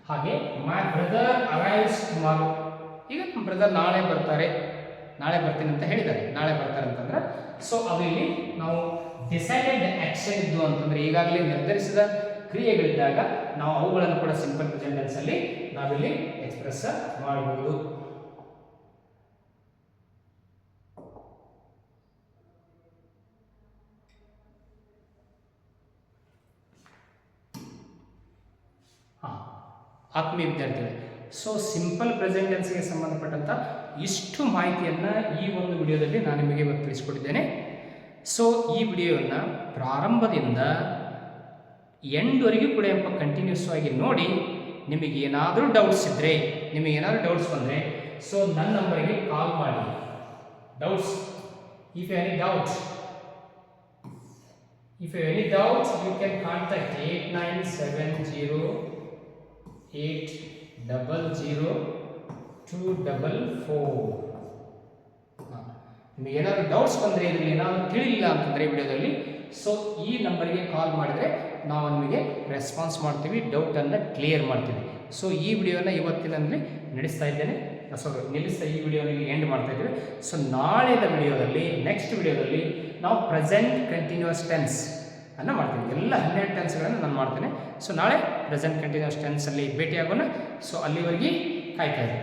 ಹಾಗೆ ಮೈ ಬ್ರದರ್ ಅರೈವ್ಸ್ ಟುಮಾರೋ. ಈಗ ನಮ್ಮ ಬ್ರದರ್ ನಾಳೆ ಬರ್ತಾರೆ, ನಾಳೆ ಬರ್ತೀನಿ ಅಂತ ಹೇಳಿದ್ದಾರೆ, ನಾಳೆ ಬರ್ತಾರೆ ಅಂತಂದ್ರೆ ಸೊ ಅದು ಇಲ್ಲಿ ನಾವು ಡಿಸೈಡೆಡ್ ಆಕ್ಷನ್ ಇದ್ದು ಅಂತಂದ್ರೆ ಈಗಾಗಲೇ ನಿರ್ಧರಿಸಿದ ಕ್ರಿಯೆಗಳಿದ್ದಾಗ ನಾವು ಅವುಗಳನ್ನು ಕೂಡ ಸಿಂಪಲ್ ಪ್ರೆಸೆಂಟ್ ಟೆನ್ಸ್ ಅಲ್ಲಿ ನಾವಿಲ್ಲಿ ಎಕ್ಸ್ಪ್ರೆಸ್ ಮಾಡಬಹುದು. ಆತ್ಮೀಯ ವಿದ್ಯಾರ್ಥಿಗಳೇ, ಸೊ ಸಿಂಪಲ್ ಪ್ರೆಸೆಂಟ್ ಟೆನ್ಸ್ಗೆ ಸಂಬಂಧಪಟ್ಟಂಥ ಇಷ್ಟು ಮಾಹಿತಿಯನ್ನು ಈ ಒಂದು ವಿಡಿಯೋದಲ್ಲಿ ನಾನು ನಿಮಗೆ ಇವತ್ತು ತಿಳಿಸ್ಕೊಟ್ಟಿದ್ದೇನೆ. ಸೊ ಈ ವಿಡಿಯೋವನ್ನು ಪ್ರಾರಂಭದಿಂದ ಎಂಡ್ವರೆಗೂ ಕೂಡ ಕಂಟಿನ್ಯೂಸ್ ಆಗಿ ನೋಡಿ. ನಿಮಗೆ ಏನಾದರೂ ಡೌಟ್ಸ್ ಇದ್ದರೆ, ನಿಮಗೆ ಏನಾದರೂ ಡೌಟ್ಸ್ ಬಂದರೆ ಸೊ ನನ್ನ ನಂಬರಿಗೆ ಕಾಲ್ ಮಾಡಿ. Doubts, if you any doubt you can contact 89708024. ನಿಮಗೆ ಏನಾದರೂ ಡೌಟ್ಸ್ ಬಂದರೆ, ಇದರಲ್ಲಿ ಏನಾದರೂ ತಿಳಿಲಿಲ್ಲ ಅಂತಂದರೆ ವಿಡಿಯೋದಲ್ಲಿ, ಸೊ ಈ ನಂಬರಿಗೆ ಕಾಲ್ ಮಾಡಿದರೆ ನಾವು ನಿಮಗೆ ರೆಸ್ಪಾನ್ಸ್ ಮಾಡ್ತೀವಿ, ಡೌಟನ್ನು ಕ್ಲಿಯರ್ ಮಾಡ್ತೀವಿ. ಸೊ ಈ ವಿಡಿಯೋನ ಇವತ್ತಿನಲ್ಲಿ ನಡೆಸ್ತಾ ಇದ್ದೇನೆ, ನಿಲ್ಲಿಸ್ತಾ ಈ ವಿಡಿಯೋನಲ್ಲಿ ಎಂಡ್ ಮಾಡ್ತಾ ಇದ್ದೀವಿ. ಸೊ ನಾಳೆದ ವಿಡಿಯೋದಲ್ಲಿ, ನೆಕ್ಸ್ಟ್ ವಿಡಿಯೋದಲ್ಲಿ ನಾವು ಪ್ರೆಸೆಂಟ್ ಕಂಟಿನ್ಯೂಸ್ ಟೆನ್ಸ್ ಅನ್ನು ಮಾಡ್ತೀನಿ. ಎಲ್ಲ 12 ಟೆನ್ಸ್ಗಳನ್ನು ನಾನು ಮಾಡ್ತೇನೆ. ಸೊ ನಾಳೆ ಪ್ರೆಸೆಂಟ್ ಕಂಟಿನ್ಯೂಸ್ ಟೆನ್ಸಲ್ಲಿ ಭೇಟಿಯಾಗೋಣ. ಸೊ ಅಲ್ಲಿವರೆಗೆ ಕಾಯ್ತಾ ಇದ್ದೀನಿ.